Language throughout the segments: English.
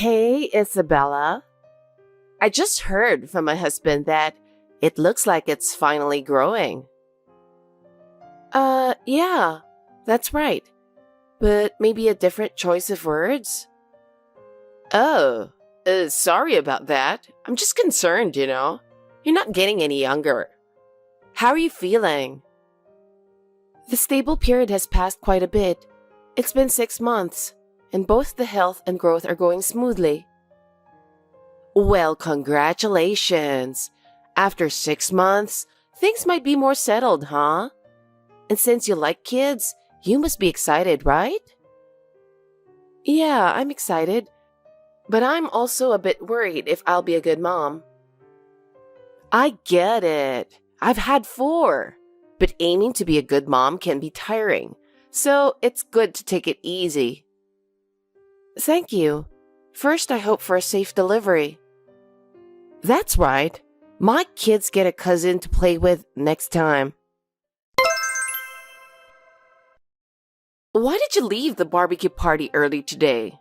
Hey, Isabella. I just heard from my husband that it looks like it's finally growing. Yeah, that's right. But maybe a different choice of words? Oh, sorry about that. I'm just concerned. You're not getting any younger. How are you feeling? The stable period has passed quite a bit. It's been 6 months, and both the health and growth are going smoothly. Well, congratulations. After 6 months, things might be more settled, huh? And since you like kids, you must be excited, right? Yeah, I'm excited. But I'm also a bit worried if I'll be a good mom. I get it. I've had four. But aiming to be a good mom can be tiring. So it's good to take it easy. Thank you. First, I hope for a safe delivery. That's right. My kids get a cousin to play with next time. Why did you leave the barbecue party early today?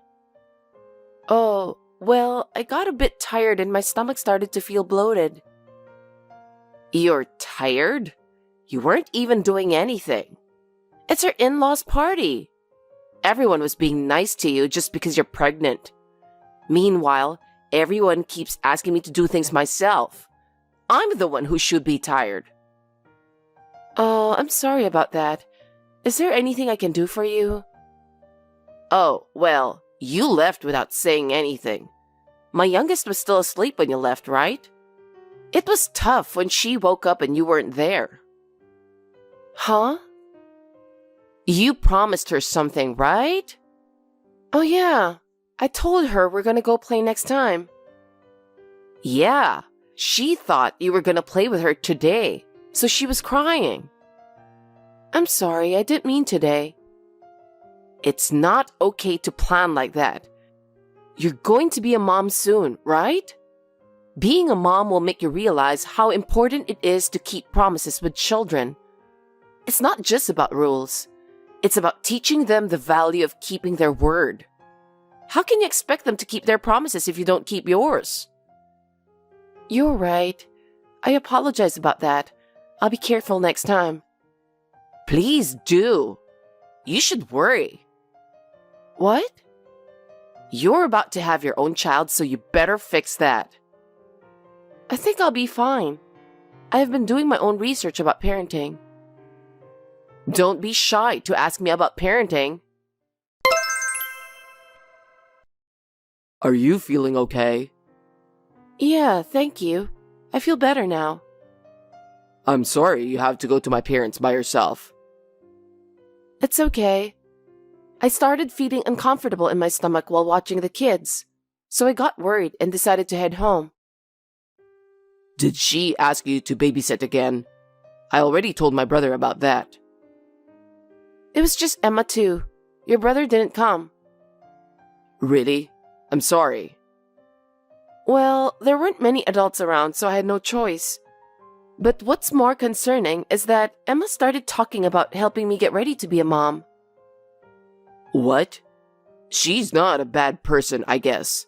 Oh, well, I got a bit tired and my stomach started to feel bloated. You're tired? You weren't even doing anything. It's our in-laws' party. Everyone was being nice to you just because you're pregnant. Meanwhile, everyone keeps asking me to do things myself. I'm the one who should be tired. Oh, I'm sorry about that. Is there anything I can do for you? Oh, well, you left without saying anything. My youngest was still asleep when you left, right? It was tough when she woke up and you weren't there. Huh? You promised her something, right? Oh yeah, I told her we're gonna go play next time. Yeah, she thought you were gonna play with her today, so she was crying. I'm sorry, I didn't mean today. It's not okay to plan like that. You're going to be a mom soon, right? Being a mom will make you realize how important it is to keep promises with children. It's not just about rules. It's about teaching them the value of keeping their word. How can you expect them to keep their promises if you don't keep yours? You're right. I apologize about that. I'll be careful next time. Please do. You should worry. What? You're about to have your own child, so you better fix that. I think I'll be fine. I have been doing my own research about parenting. Don't be shy to ask me about parenting. Are you feeling okay? Yeah, thank you. I feel better now. I'm sorry you have to go to my parents by yourself. It's okay. I started feeling uncomfortable in my stomach while watching the kids, so I got worried and decided to head home. Did she ask you to babysit again? I already told my brother about that. It was just Emma too. Your brother didn't come. Really? I'm sorry. Well, there weren't many adults around, so I had no choice. But what's more concerning is that Emma started talking about helping me get ready to be a mom. What? She's not a bad person, I guess.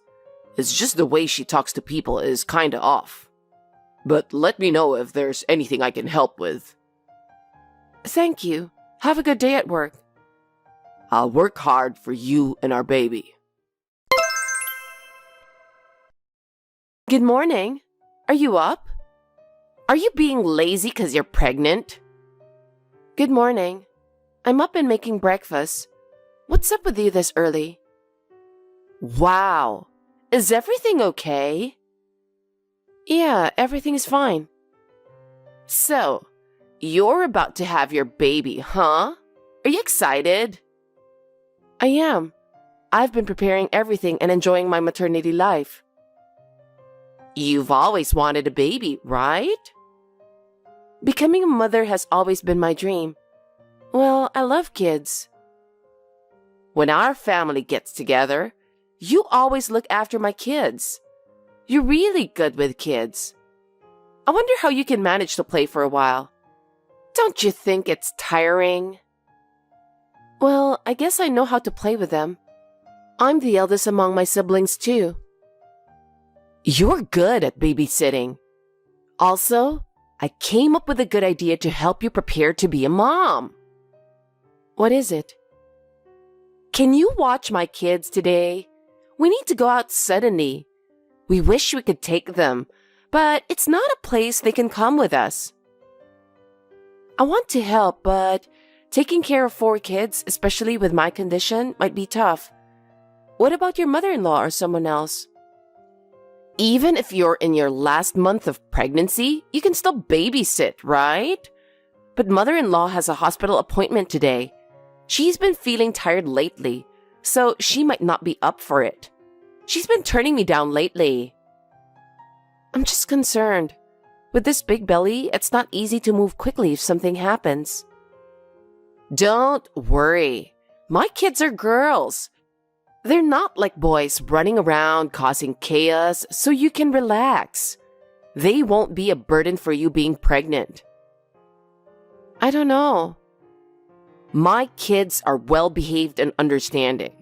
It's just the way she talks to people is kinda off. But let me know if there's anything I can help with. Thank you. Have a good day at work. I'll work hard for you and our baby. Good morning. Are you up? Are you being lazy because you're pregnant? Good morning. I'm up and making breakfast. What's up with you this early? Wow. Is everything okay? Yeah, everything is fine. So, you're about to have your baby, huh? Are you excited? I am. I've been preparing everything and enjoying my maternity life. You've always wanted a baby, right? Becoming a mother has always been my dream. Well, I love kids. When our family gets together, you always look after my kids. You're really good with kids. I wonder how you can manage to play for a while. Don't you think it's tiring? Well, I guess I know how to play with them. I'm the eldest among my siblings too. You're good at babysitting. Also, I came up with a good idea to help you prepare to be a mom. What is it? Can you watch my kids today? We need to go out suddenly. We wish we could take them, but it's not a place they can come with us. I want to help, but taking care of 4 kids, especially with my condition, might be tough. What about your mother-in-law or someone else? Even if you're in your last month of pregnancy, you can still babysit, right? But mother-in-law has a hospital appointment today. She's been feeling tired lately, so she might not be up for it. She's been turning me down lately. I'm just concerned. With this big belly, it's not easy to move quickly if something happens. Don't worry. My kids are girls. They're not like boys running around causing chaos, so you can relax. They won't be a burden for you being pregnant. I don't know. My kids are well-behaved and understanding.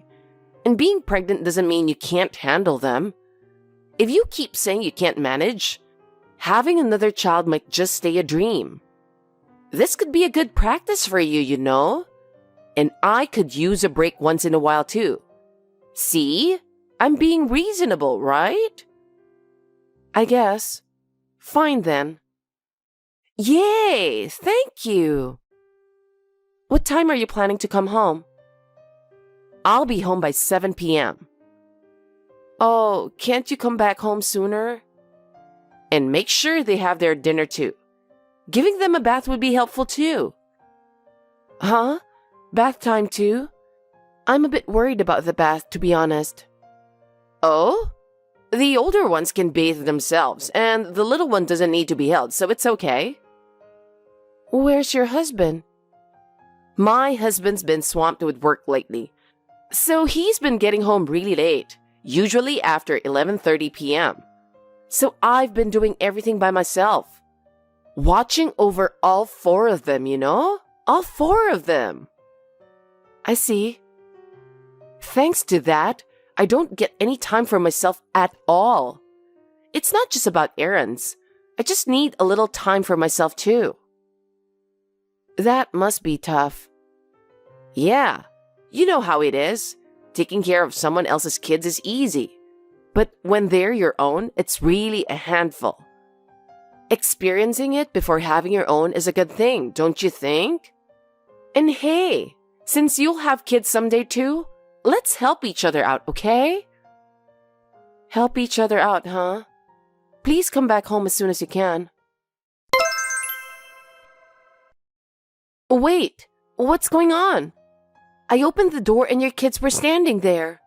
And being pregnant doesn't mean you can't handle them. If you keep saying you can't manage, having another child might just stay a dream. This could be a good practice for you, you know? And I could use a break once in a while too. See? I'm being reasonable, right? I guess. Fine then. Yay! Thank you! What time are you planning to come home? I'll be home by 7 p.m. Oh, can't you come back home sooner? And make sure they have their dinner too. Giving them a bath would be helpful too. Huh? Bath time too? I'm a bit worried about the bath, to be honest. Oh? The older ones can bathe themselves, and the little one doesn't need to be held, so it's okay. Where's your husband? My husband's been swamped with work lately, so he's been getting home really late, usually after 11:30 p.m. So I've been doing everything by myself. Watching over all 4 of them, you know? All 4 of them. I see. Thanks to that, I don't get any time for myself at all. It's not just about errands. I just need a little time for myself too. That must be tough. Yeah, you know how it is. Taking care of someone else's kids is easy. But when they're your own, it's really a handful. Experiencing it before having your own is a good thing, don't you think? And hey, since you'll have kids someday too, let's help each other out, okay? Help each other out, huh? Please come back home as soon as you can. Wait, what's going on? I opened the door and your kids were standing there.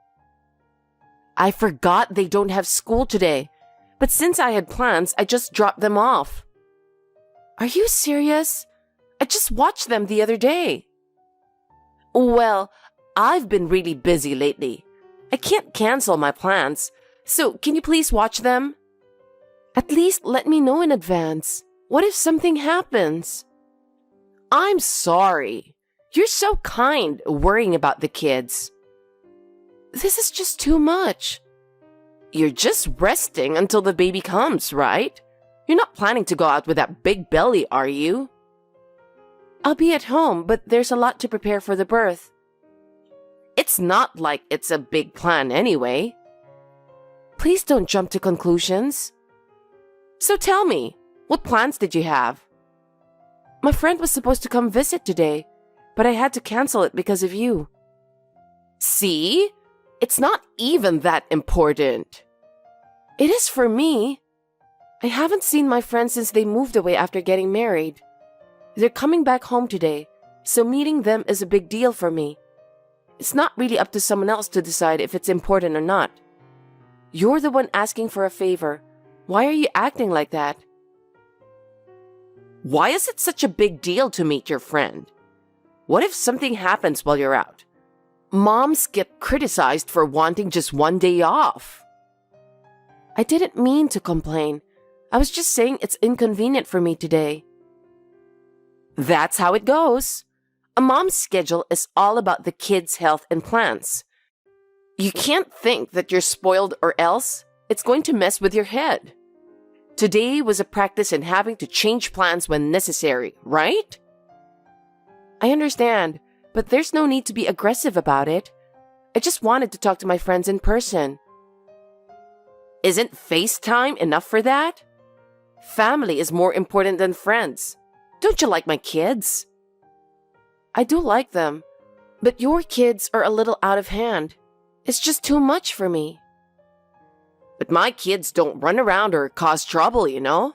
I forgot they don't have school today, but since I had plans, I just dropped them off. Are you serious? I just watched them the other day. Well, I've been really busy lately. I can't cancel my plans, so can you please watch them? At least let me know in advance. What if something happens? I'm sorry. You're so kind worrying about the kids. This is just too much. You're just resting until the baby comes, right? You're not planning to go out with that big belly, are you? I'll be at home, but there's a lot to prepare for the birth. It's not like it's a big plan anyway. Please don't jump to conclusions. So tell me, what plans did you have? My friend was supposed to come visit today, but I had to cancel it because of you. See? It's not even that important. It is for me. I haven't seen my friends since they moved away after getting married. They're coming back home today, so meeting them is a big deal for me. It's not really up to someone else to decide if it's important or not. You're the one asking for a favor. Why are you acting like that? Why is it such a big deal to meet your friend? What if something happens while you're out? Moms get criticized for wanting just one day off. I didn't mean to complain. I was just saying it's inconvenient for me today. That's how it goes. A mom's schedule is all about the kids' health and plans. You can't think that you're spoiled or else it's going to mess with your head. Today was a practice in having to change plans when necessary, right? I understand, but there's no need to be aggressive about it. I just wanted to talk to my friends in person. Isn't FaceTime enough for that? Family is more important than friends. Don't you like my kids? I do like them, but your kids are a little out of hand. It's just too much for me. But my kids don't run around or cause trouble, you know?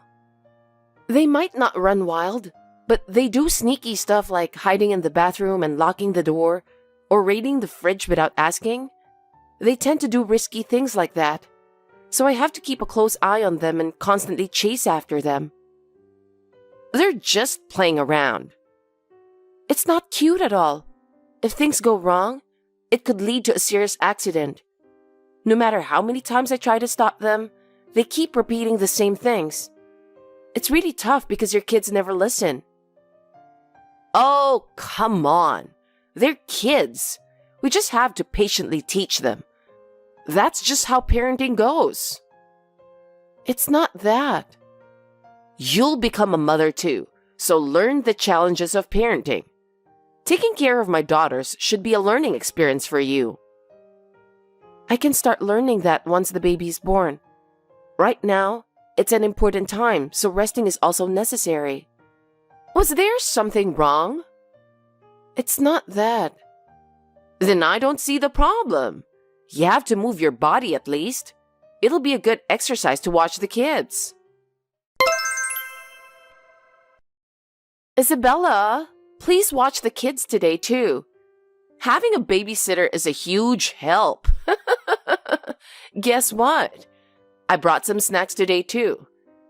They might not run wild, but they do sneaky stuff like hiding in the bathroom and locking the door, or raiding the fridge without asking. They tend to do risky things like that, so I have to keep a close eye on them and constantly chase after them. They're just playing around. It's not cute at all. If things go wrong, it could lead to a serious accident. No matter how many times I try to stop them, they keep repeating the same things. It's really tough because your kids never listen. Oh, come on. They're kids. We just have to patiently teach them. That's just how parenting goes. It's not that. You'll become a mother too, so learn the challenges of parenting. Taking care of my daughters should be a learning experience for you. I can start learning that once the baby's born. Right now, it's an important time, so resting is also necessary. Was there something wrong? It's not that. Then I don't see the problem. You have to move your body at least. It'll be a good exercise to watch the kids. Isabella, please watch the kids today too. Having a babysitter is a huge help. Guess what? I brought some snacks today too.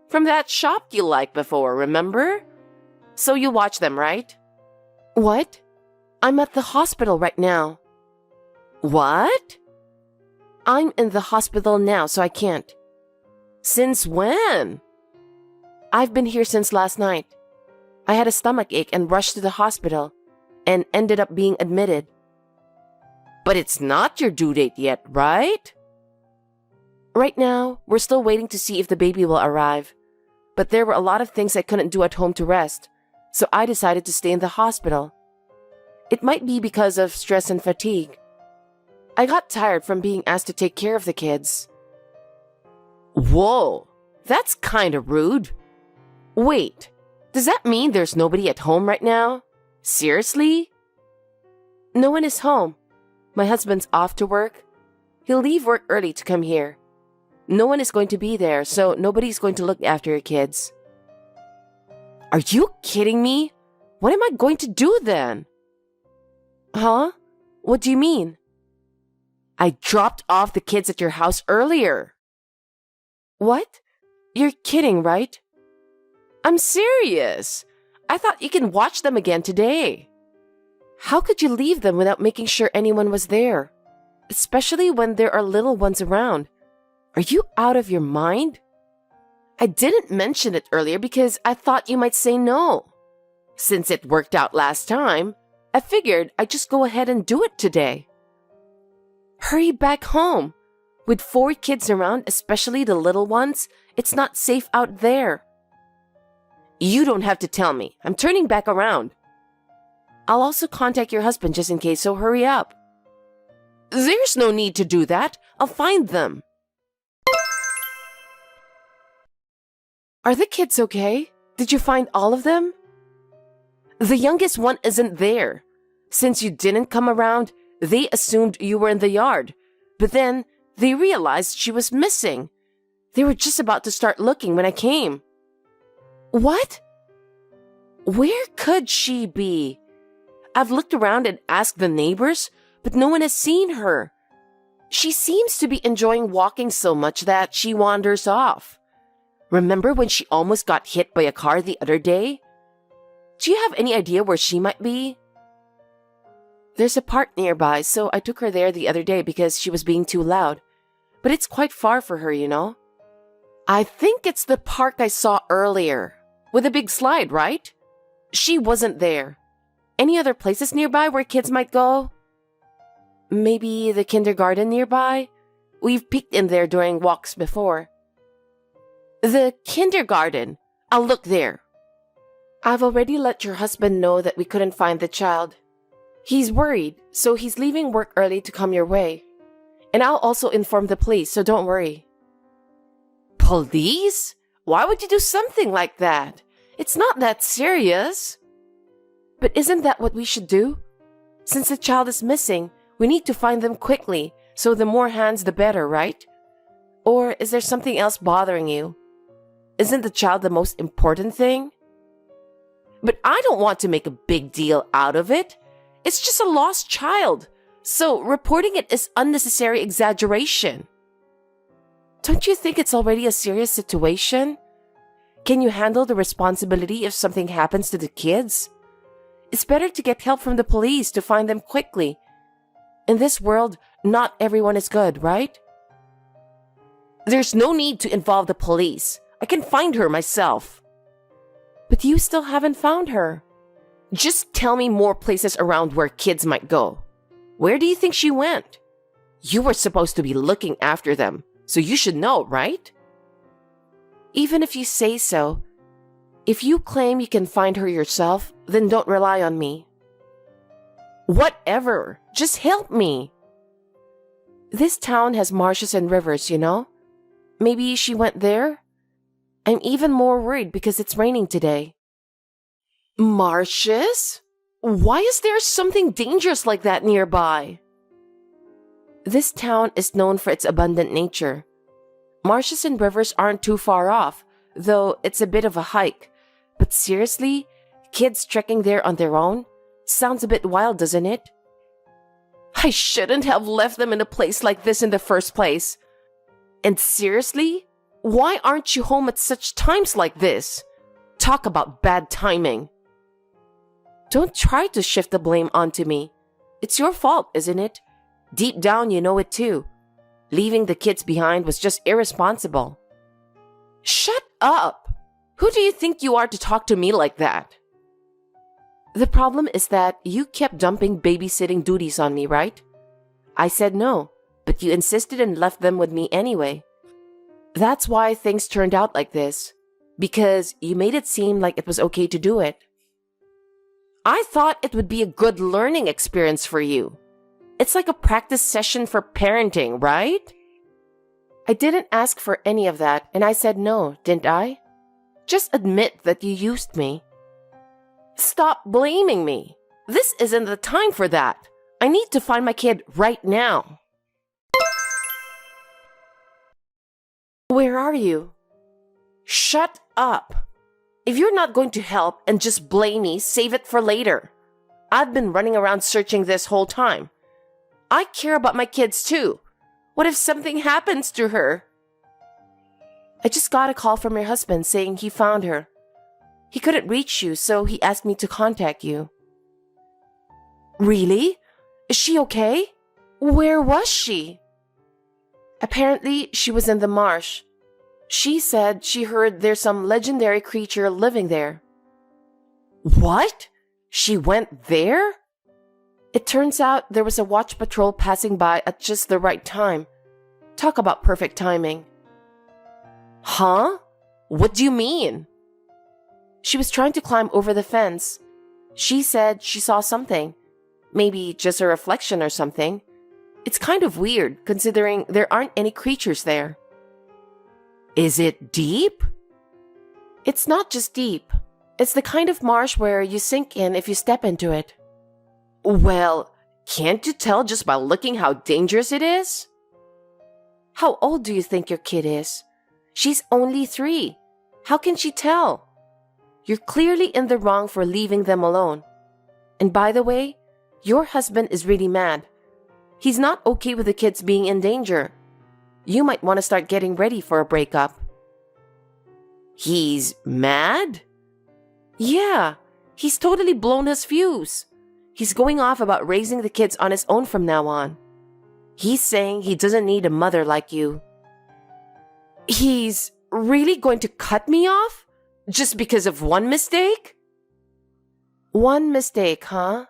From that shop you liked before, remember? So you watch them, right? What? I'm at the hospital right now. What? I'm in the hospital now, so I can't. Since when? I've been here since last night. I had a stomach ache and rushed to the hospital and ended up being admitted. But it's not your due date yet, right? Right now, we're still waiting to see if the baby will arrive. But there were a lot of things I couldn't do at home to rest, so I decided to stay in the hospital. It might be because of stress and fatigue. I got tired from being asked to take care of the kids. Whoa, that's kind of rude. Wait, does that mean there's nobody at home right now? Seriously? No one is home. My husband's off to work. He'll leave work early to come here. No one is going to be there, so nobody's going to look after your kids. Are you kidding me? What am I going to do then? Huh? What do you mean? I dropped off the kids at your house earlier. What? You're kidding, right? I'm serious. I thought you can watch them again today. How could you leave them without making sure anyone was there? Especially when there are little ones around. Are you out of your mind? I didn't mention it earlier because I thought you might say no. Since it worked out last time, I figured I'd just go ahead and do it today. Hurry back home. With 4 kids around, especially the little ones, it's not safe out there. You don't have to tell me. I'm turning back around. I'll also contact your husband just in case, so hurry up. There's no need to do that. I'll find them. Are the kids okay? Did you find all of them? The youngest one isn't there. Since you didn't come around, they assumed you were in the yard. But then they realized she was missing. They were just about to start looking when I came. What? Where could she be? I've looked around and asked the neighbors, but no one has seen her. She seems to be enjoying walking so much that she wanders off. Remember when she almost got hit by a car the other day? Do you have any idea where she might be? There's a park nearby, so I took her there the other day because she was being too loud. But it's quite far for her, you know? I think it's the park I saw earlier. With a big slide, right? She wasn't there. Any other places nearby where kids might go? Maybe the kindergarten nearby? We've peeked in there during walks before. The kindergarten. I'll look there. I've already let your husband know that we couldn't find the child. He's worried, so he's leaving work early to come your way. And I'll also inform the police, so don't worry. Police? Why would you do something like that? It's not that serious. But isn't that what we should do? Since the child is missing, we need to find them quickly, so the more hands the better, right? Or is there something else bothering you? Isn't the child the most important thing? But I don't want to make a big deal out of it. It's just a lost child, so reporting it is unnecessary exaggeration. Don't you think it's already a serious situation? Can you handle the responsibility if something happens to the kids? It's better to get help from the police to find them quickly. In this world, not everyone is good, right? There's no need to involve the police. I can find her myself. But you still haven't found her. Just tell me more places around where kids might go. Where do you think she went? You were supposed to be looking after them, so you should know, right? Even if you say so, if you claim you can find her yourself, then don't rely on me. Whatever. Just help me. This town has marshes and rivers, you know? Maybe she went there? I'm even more worried because it's raining today. Marshes? Why is there something dangerous like that nearby? This town is known for its abundant nature. Marshes and rivers aren't too far off, though it's a bit of a hike. But seriously, kids trekking there on their own? Sounds a bit wild, doesn't it? I shouldn't have left them in a place like this in the first place. And seriously, why aren't you home at such times like this? Talk about bad timing. Don't try to shift the blame onto me. It's your fault, isn't it? Deep down, you know it too. Leaving the kids behind was just irresponsible. Shut up! Who do you think you are to talk to me like that? The problem is that you kept dumping babysitting duties on me, right? I said no, but you insisted and left them with me anyway. That's why things turned out like this, because you made it seem like it was okay to do it. I thought it would be a good learning experience for you. It's like a practice session for parenting, right? I didn't ask for any of that, and I said no, didn't I? Just admit that you used me. Stop blaming me. This isn't the time for that. I need to find my kid right now. Where are you? Shut up. If you're not going to help and just blame me, save it for later. I've been running around searching this whole time. I care about my kids too. What if something happens to her? I just got a call from your husband saying he found her. He couldn't reach you, so he asked me to contact you. Really? Is she okay? Where was she? Apparently, she was in the marsh. She said she heard there's some legendary creature living there. What? She went there? It turns out there was a watch patrol passing by at just the right time. Talk about perfect timing. Huh? What do you mean? She was trying to climb over the fence. She said she saw something. Maybe just a reflection or something. It's kind of weird, considering there aren't any creatures there. Is it deep? It's not just deep. It's the kind of marsh where you sink in if you step into it. Well, can't you tell just by looking how dangerous it is? How old do you think your kid is? She's only 3. How can she tell? You're clearly in the wrong for leaving them alone. And by the way, your husband is really mad. He's not okay with the kids being in danger. You might want to start getting ready for a breakup. He's mad? Yeah, he's totally blown his fuse. He's going off about raising the kids on his own from now on. He's saying he doesn't need a mother like you. He's really going to cut me off? Just because of one mistake? One mistake, huh?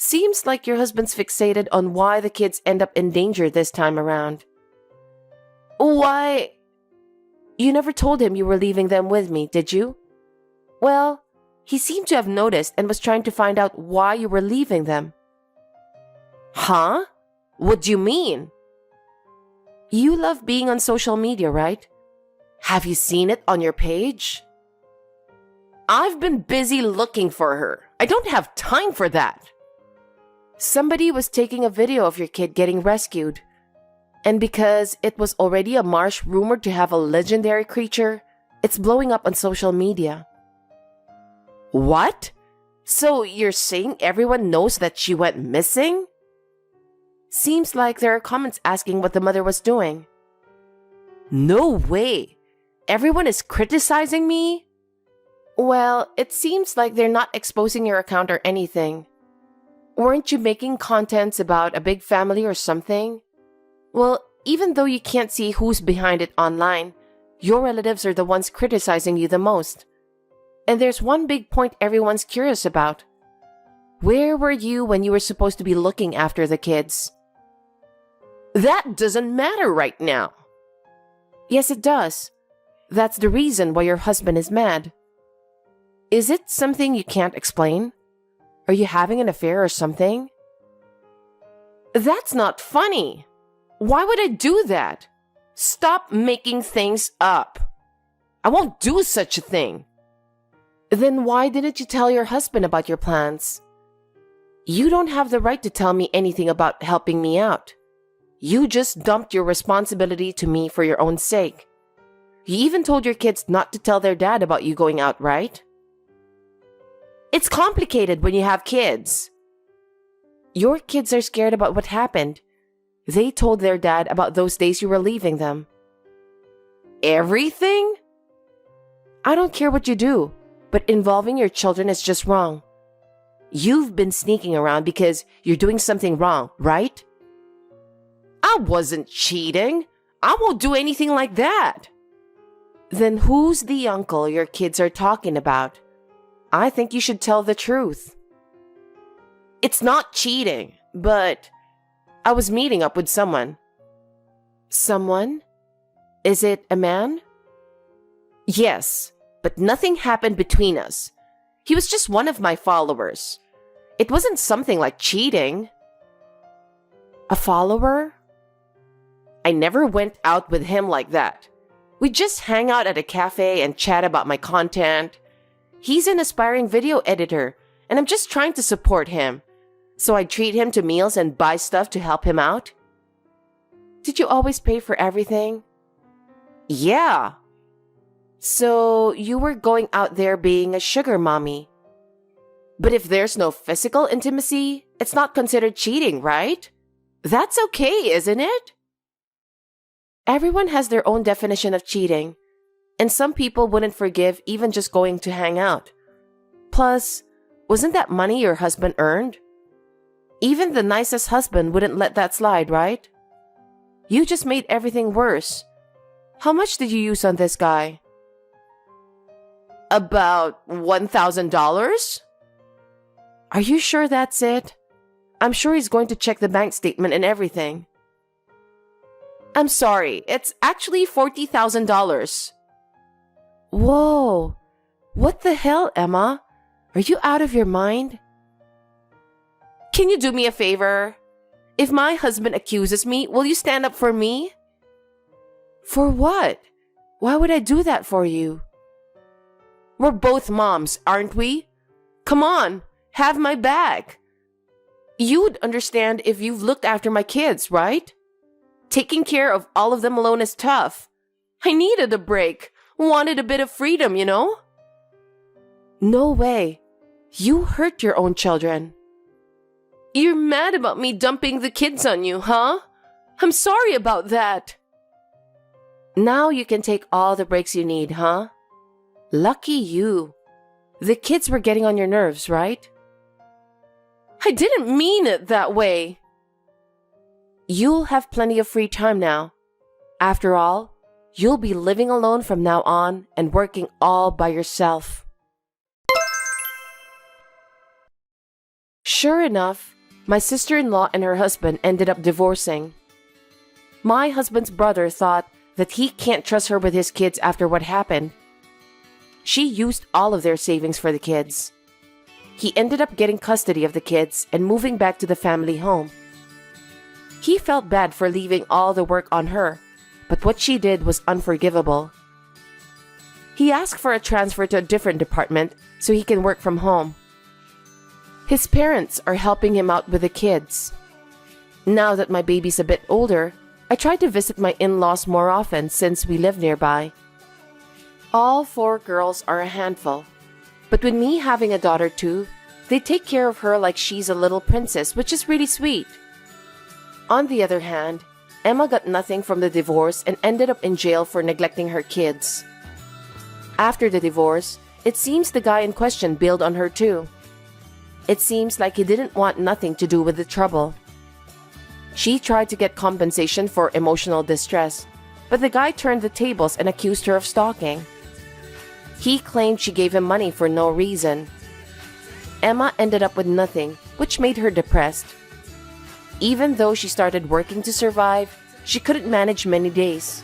Seems like your husband's fixated on why the kids end up in danger this time around. Why? You never told him you were leaving them with me, did you? Well, he seemed to have noticed and was trying to find out why you were leaving them. Huh? What do you mean? You love being on social media, right? Have you seen it on your page? I've been busy looking for her. I don't have time for that. Somebody was taking a video of your kid getting rescued. And because it was already a marsh rumored to have a legendary creature, it's blowing up on social media. What? So you're saying everyone knows that she went missing? Seems like there are comments asking what the mother was doing. No way! Everyone is criticizing me? Well, it seems like they're not exposing your account or anything. Weren't you making contents about a big family or something? Well, even though you can't see who's behind it online, your relatives are the ones criticizing you the most. And there's one big point everyone's curious about. Where were you when you were supposed to be looking after the kids? That doesn't matter right now. Yes, it does. That's the reason why your husband is mad. Is it something you can't explain? Are you having an affair or something? That's not funny. Why would I do that? Stop making things up. I won't do such a thing. Then why didn't you tell your husband about your plans? You don't have the right to tell me anything about helping me out. You just dumped your responsibility to me for your own sake. You even told your kids not to tell their dad about you going out, right? It's complicated when you have kids. Your kids are scared about what happened. They told their dad about those days you were leaving them. Everything? I don't care what you do, but involving your children is just wrong. You've been sneaking around because you're doing something wrong, right? I wasn't cheating. I won't do anything like that. Then who's the uncle your kids are talking about? I think you should tell the truth. It's not cheating, but I was meeting up with someone. Someone? Is it a man? Yes, but nothing happened between us. He was just one of my followers. It wasn't something like cheating. A follower? I never went out with him like that. We just hang out at a cafe and chat about my content. He's an aspiring video editor, and I'm just trying to support him. So I treat him to meals and buy stuff to help him out. Did you always pay for everything? Yeah. So you were going out there being a sugar mommy. But if there's no physical intimacy, it's not considered cheating, right? That's okay, isn't it? Everyone has their own definition of cheating, and some people wouldn't forgive even just going to hang out. Plus, wasn't that money your husband earned? Even the nicest husband wouldn't let that slide, right? You just made everything worse. How much did you use on this guy? About $1,000? Are you sure that's it? I'm sure he's going to check the bank statement and everything. I'm sorry, it's actually $40,000. Whoa, what the hell, Emma? Are you out of your mind? Can you do me a favor? If my husband accuses me, will you stand up for me? For what? Why would I do that for you? We're both moms, aren't we? Come on, have my back. You'd understand if you've looked after my kids, right? Taking care of all of them alone is tough. I needed a break. Wanted a bit of freedom, you know? No way. You hurt your own children. You're mad about me dumping the kids on you, huh? I'm sorry about that. Now you can take all the breaks you need, huh? Lucky you. The kids were getting on your nerves, right? I didn't mean it that way. You'll have plenty of free time now. After all, you'll be living alone from now on and working all by yourself. Sure enough, my sister-in-law and her husband ended up divorcing. My husband's brother thought that he can't trust her with his kids after what happened. She used all of their savings for the kids. He ended up getting custody of the kids and moving back to the family home. He felt bad for leaving all the work on her, but what she did was unforgivable. He asked for a transfer to a different department so he can work from home. His parents are helping him out with the kids. Now that my baby's a bit older, I try to visit my in-laws more often since we live nearby. All 4 girls are a handful, but with me having a daughter too, they take care of her like she's a little princess, which is really sweet. On the other hand, Emma got nothing from the divorce and ended up in jail for neglecting her kids. After the divorce, it seems the guy in question bailed on her too. It seems like he didn't want nothing to do with the trouble. She tried to get compensation for emotional distress, but the guy turned the tables and accused her of stalking. He claimed she gave him money for no reason. Emma ended up with nothing, which made her depressed. Even though she started working to survive, she couldn't manage many days.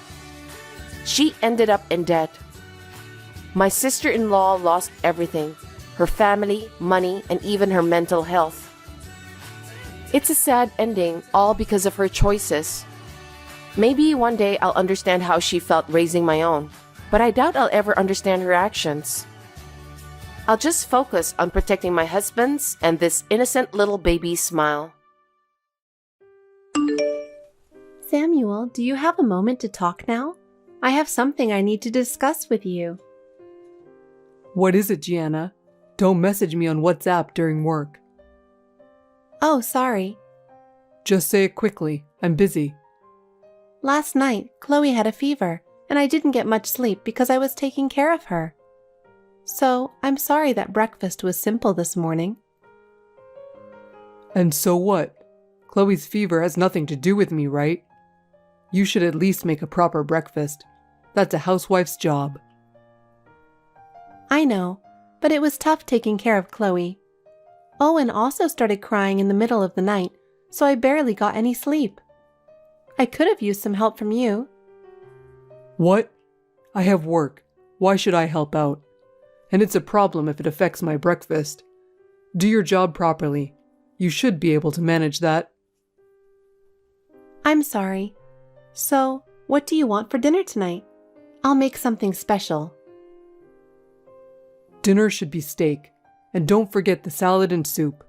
She ended up in debt. My sister-in-law lost everything: her family, money, and even her mental health. It's a sad ending, all because of her choices. Maybe one day I'll understand how she felt raising my own, but I doubt I'll ever understand her actions. I'll just focus on protecting my husband's and this innocent little baby's smile. Samuel, do you have a moment to talk now? I have something I need to discuss with you. What is it, Gianna? Don't message me on WhatsApp during work. Oh, sorry. Just say it quickly. I'm busy. Last night, Chloe had a fever, and I didn't get much sleep because I was taking care of her. So, I'm sorry that breakfast was simple this morning. And so what? Chloe's fever has nothing to do with me, right? You should at least make a proper breakfast. That's a housewife's job. I know, but it was tough taking care of Chloe. Owen also started crying in the middle of the night, so I barely got any sleep. I could have used some help from you. What? I have work. Why should I help out? And it's a problem if it affects my breakfast. Do your job properly. You should be able to manage that. I'm sorry. So, what do you want for dinner tonight? I'll make something special. Dinner should be steak, and don't forget the salad and soup.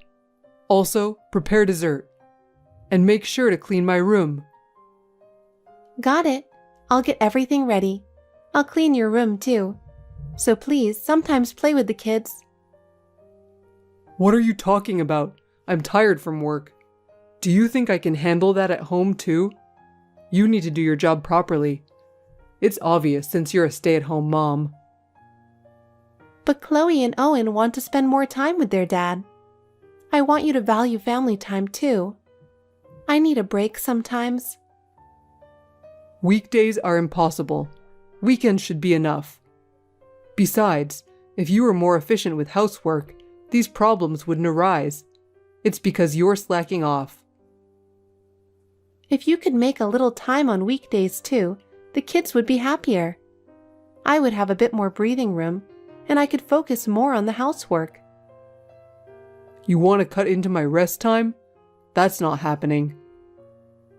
Also, prepare dessert. And make sure to clean my room. Got it. I'll get everything ready. I'll clean your room too. So please, sometimes play with the kids. What are you talking about? I'm tired from work. Do you think I can handle that at home too? You need to do your job properly. It's obvious since you're a stay-at-home mom. But Chloe and Owen want to spend more time with their dad. I want you to value family time too. I need a break sometimes. Weekdays are impossible. Weekends should be enough. Besides, if you were more efficient with housework, these problems wouldn't arise. It's because you're slacking off. If you could make a little time on weekdays too, the kids would be happier. I would have a bit more breathing room, and I could focus more on the housework. You want to cut into my rest time? That's not happening.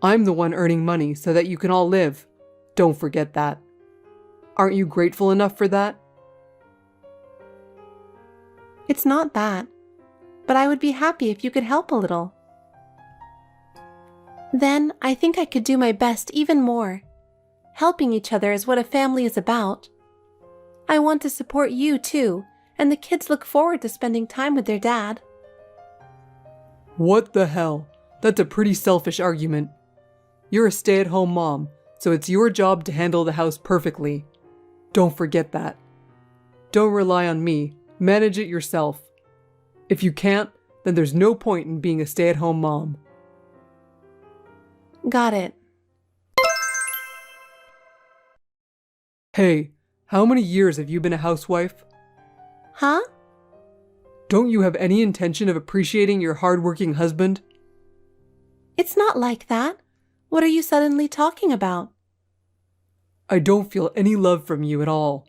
I'm the one earning money so that you can all live. Don't forget that. Aren't you grateful enough for that? It's not that, but I would be happy if you could help a little. Then I think I could do my best even more. Helping each other is what a family is about. I want to support you too, and the kids look forward to spending time with their dad. What the hell? That's a pretty selfish argument. You're a stay-at-home mom, so it's your job to handle the house perfectly. Don't forget that. Don't rely on me. Manage it yourself. If you can't, then there's no point in being a stay-at-home mom. Got it. Hey, how many years have you been a housewife? Huh? Don't you have any intention of appreciating your hard-working husband? It's not like that. What are you suddenly talking about? I don't feel any love from you at all.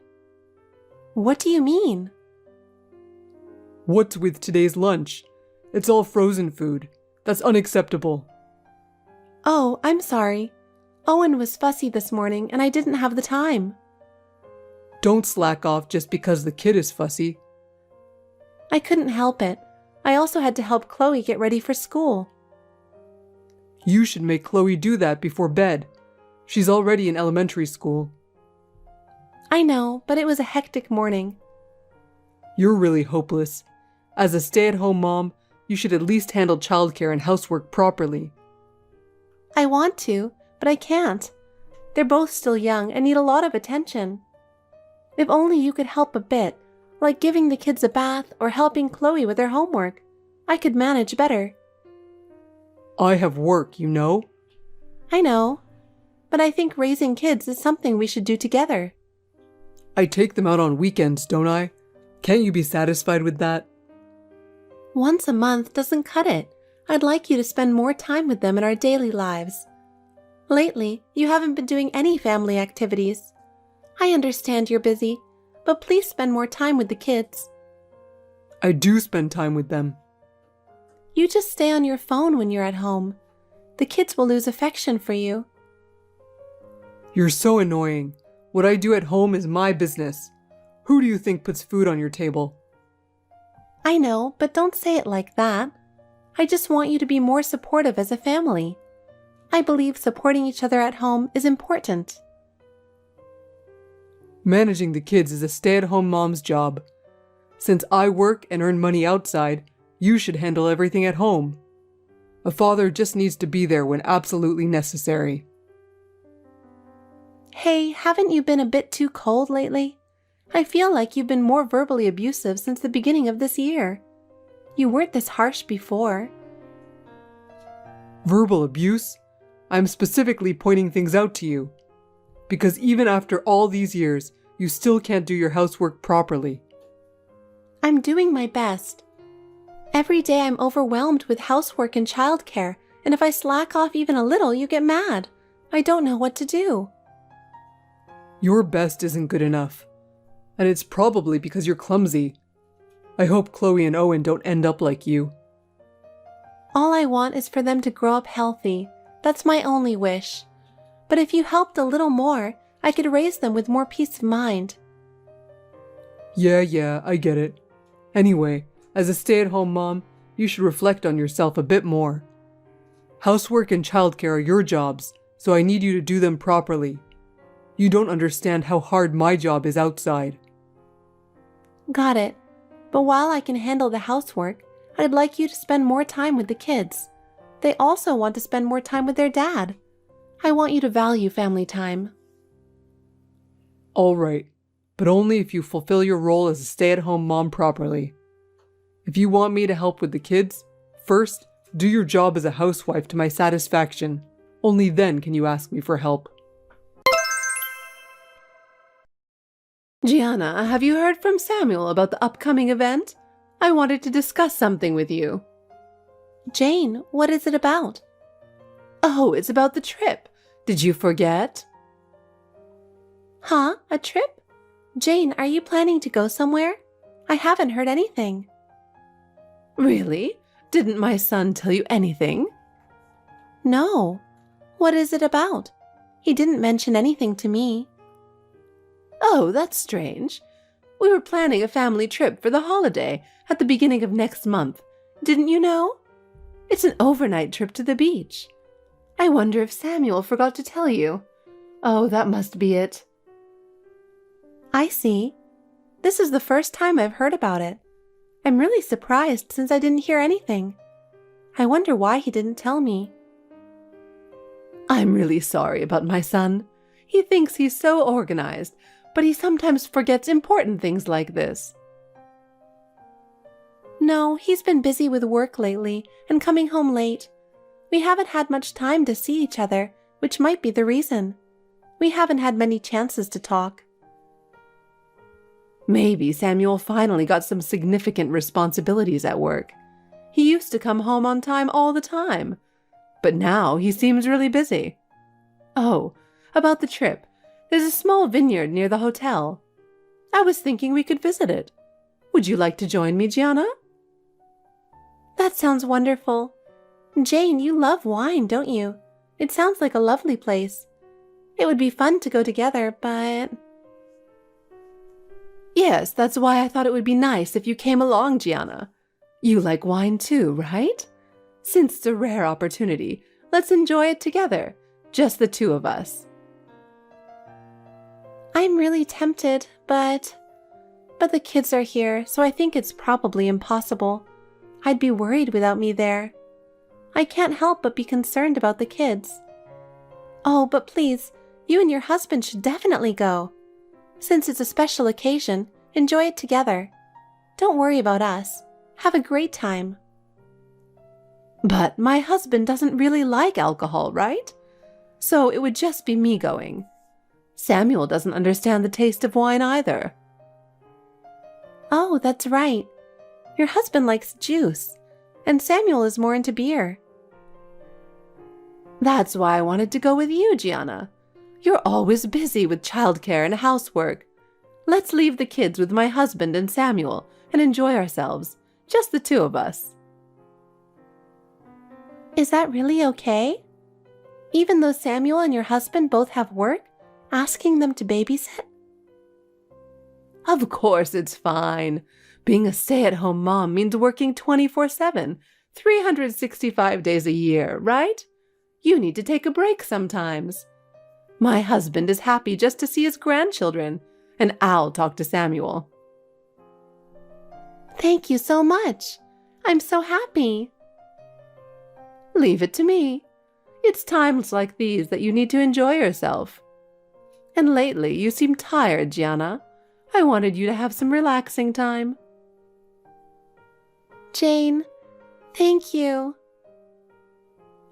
What do you mean? What's with today's lunch? It's all frozen food. That's unacceptable. Oh, I'm sorry. Owen was fussy this morning and I didn't have the time. Don't slack off just because the kid is fussy. I couldn't help it. I also had to help Chloe get ready for school. You should make Chloe do that before bed. She's already in elementary school. I know, but it was a hectic morning. You're really hopeless. As a stay-at-home mom, you should at least handle childcare and housework properly. I want to, but I can't. They're both still young and need a lot of attention. If only you could help a bit, like giving the kids a bath or helping Chloe with their homework, I could manage better. I have work, you know? I know, but I think raising kids is something we should do together. I take them out on weekends, don't I? Can't you be satisfied with that? Once a month doesn't cut it. I'd like you to spend more time with them in our daily lives. Lately, you haven't been doing any family activities. I understand you're busy, but please spend more time with the kids. I do spend time with them. You just stay on your phone when you're at home. The kids will lose affection for you. You're so annoying. What I do at home is my business. Who do you think puts food on your table? I know, but don't say it like that. I just want you to be more supportive as a family. I believe supporting each other at home is important. Managing the kids is a stay-at-home mom's job. Since I work and earn money outside, you should handle everything at home. A father just needs to be there when absolutely necessary. Hey, haven't you been a bit too cold lately? I feel like you've been more verbally abusive since the beginning of this year. You weren't this harsh before. Verbal abuse? I'm specifically pointing things out to you. Because even after all these years, you still can't do your housework properly. I'm doing my best. Every day I'm overwhelmed with housework and childcare, and if I slack off even a little, you get mad. I don't know what to do. Your best isn't good enough. And it's probably because you're clumsy. I hope Chloe and Owen don't end up like you. All I want is for them to grow up healthy. That's my only wish. But if you helped a little more, I could raise them with more peace of mind. Yeah, I get it. Anyway, as a stay-at-home mom, you should reflect on yourself a bit more. Housework and childcare are your jobs, so I need you to do them properly. You don't understand how hard my job is outside. Got it. But while I can handle the housework, I'd like you to spend more time with the kids. They also want to spend more time with their dad. I want you to value family time. All right, but only if you fulfill your role as a stay-at-home mom properly. If you want me to help with the kids, first, do your job as a housewife to my satisfaction. Only then can you ask me for help. Gianna, have you heard from Samuel about the upcoming event? I wanted to discuss something with you. Jane, what is it about? Oh, it's about the trip. Did you forget? Huh? A trip? Jane, are you planning to go somewhere? I haven't heard anything. Really? Didn't my son tell you anything? No. What is it about? He didn't mention anything to me. Oh, that's strange. We were planning a family trip for the holiday at the beginning of next month. Didn't you know? It's an overnight trip to the beach. I wonder if Samuel forgot to tell you. Oh, that must be it. I see. This is the first time I've heard about it. I'm really surprised since I didn't hear anything. I wonder why he didn't tell me. I'm really sorry about my son. He thinks he's so organized, but he sometimes forgets important things like this. No, he's been busy with work lately and coming home late. We haven't had much time to see each other, which might be the reason. We haven't had many chances to talk. Maybe Samuel finally got some significant responsibilities at work. He used to come home on time all the time, but now he seems really busy. Oh, about the trip. There's a small vineyard near the hotel. I was thinking we could visit it. Would you like to join me, Gianna? That sounds wonderful. Jane, you love wine, don't you? It sounds like a lovely place. It would be fun to go together, but... Yes, that's why I thought it would be nice if you came along, Gianna. You like wine too, right? Since it's a rare opportunity, let's enjoy it together, just the two of us. I'm really tempted, but the kids are here, so I think it's probably impossible. I'd be worried without me there. I can't help but be concerned about the kids. Oh, but please, you and your husband should definitely go. Since it's a special occasion, enjoy it together. Don't worry about us. Have a great time. But my husband doesn't really like alcohol, right? So it would just be me going. Samuel doesn't understand the taste of wine either. Oh, that's right. Your husband likes juice, and Samuel is more into beer. That's why I wanted to go with you, Gianna. You're always busy with childcare and housework. Let's leave the kids with my husband and Samuel and enjoy ourselves, just the two of us. Is that really okay? Even though Samuel and your husband both have work, asking them to babysit? Of course it's fine. Being a stay-at-home mom means working 24/7, 365 days a year, right? You need to take a break sometimes. My husband is happy just to see his grandchildren, and I'll talk to Samuel. Thank you so much. I'm so happy. Leave it to me. It's times like these that you need to enjoy yourself. And lately you seem tired, Gianna. I wanted you to have some relaxing time. Jane, thank you.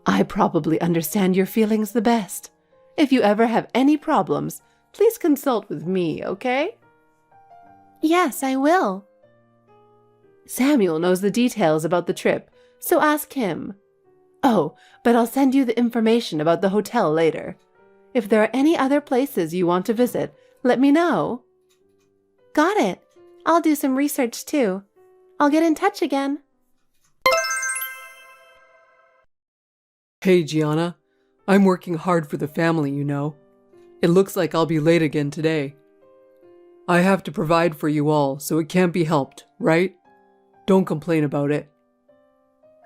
I probably understand your feelings the best. If you ever have any problems, please consult with me, okay? Yes, I will. Samuel knows the details about the trip, so ask him. Oh, but I'll send you the information about the hotel later. If there are any other places you want to visit, let me know. Got it. I'll do some research too. I'll get in touch again. Hey, Gianna. I'm working hard for the family, you know. It looks like I'll be late again today. I have to provide for you all, so it can't be helped, right? Don't complain about it.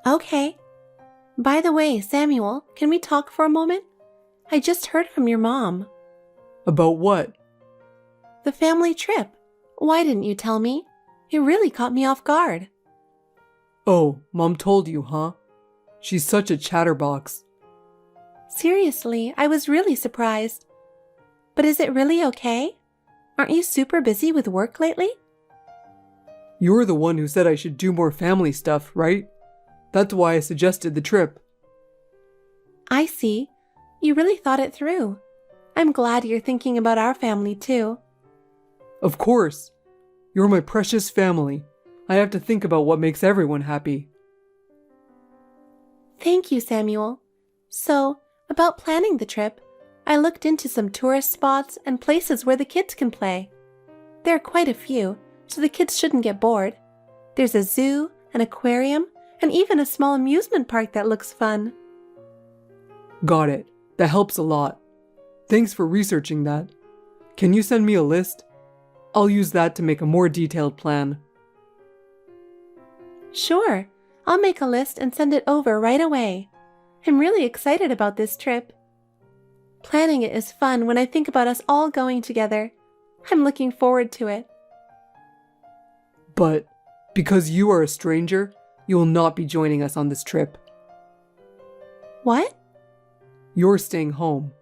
Okay. By the way, Samuel, can we talk for a moment? I just heard from your mom. About what? The family trip. Why didn't you tell me? It really caught me off guard. Oh, Mom told you, huh? She's such a chatterbox. Seriously, I was really surprised. But is it really okay? Aren't you super busy with work lately? You're the one who said I should do more family stuff, right? That's why I suggested the trip. I see. You really thought it through. I'm glad you're thinking about our family too. Of course. You're my precious family. I have to think about what makes everyone happy. Thank you, Samuel. So, about planning the trip, I looked into some tourist spots and places where the kids can play. There are quite a few, so the kids shouldn't get bored. There's a zoo, an aquarium, and even a small amusement park that looks fun. Got it. That helps a lot. Thanks for researching that. Can you send me a list? I'll use that to make a more detailed plan. Sure. I'll make a list and send it over right away. I'm really excited about this trip. Planning it is fun when I think about us all going together. I'm looking forward to it. But because you are a stranger, you will not be joining us on this trip. What? You're staying home.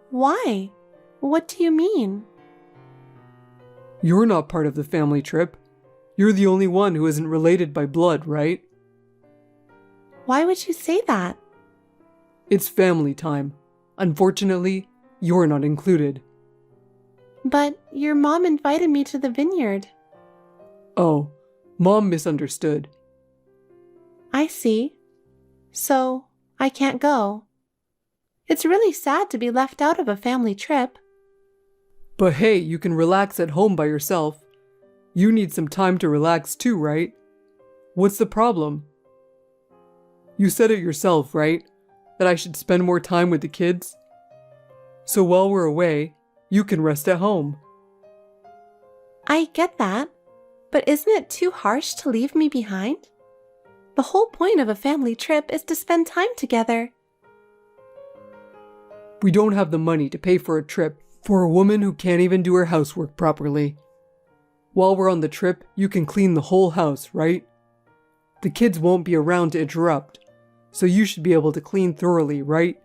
Why? What do you mean? You're not part of the family trip. You're the only one who isn't related by blood, right? Why would you say that? It's family time. Unfortunately, you're not included. But your mom invited me to the vineyard. Oh, Mom misunderstood. I see. So, I can't go. It's really sad to be left out of a family trip. But hey, you can relax at home by yourself. You need some time to relax too, right? What's the problem? You said it yourself, right? That I should spend more time with the kids? So while we're away, you can rest at home. I get that, but isn't it too harsh to leave me behind? The whole point of a family trip is to spend time together. We don't have the money to pay for a trip for a woman who can't even do her housework properly. While we're on the trip, you can clean the whole house, right? The kids won't be around to interrupt, so you should be able to clean thoroughly, right?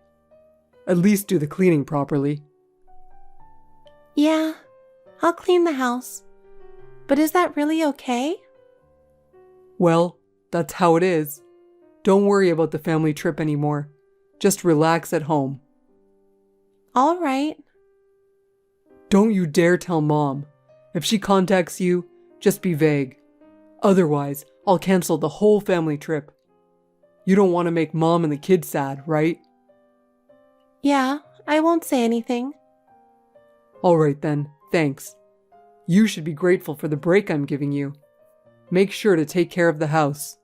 At least do the cleaning properly. Yeah, I'll clean the house. But is that really okay? Well, that's how it is. Don't worry about the family trip anymore. Just relax at home. All right. Don't you dare tell Mom. If she contacts you, just be vague. Otherwise, I'll cancel the whole family trip. You don't want to make Mom and the kids sad, right? Yeah, I won't say anything. All right then, thanks. You should be grateful for the break I'm giving you. Make sure to take care of the house.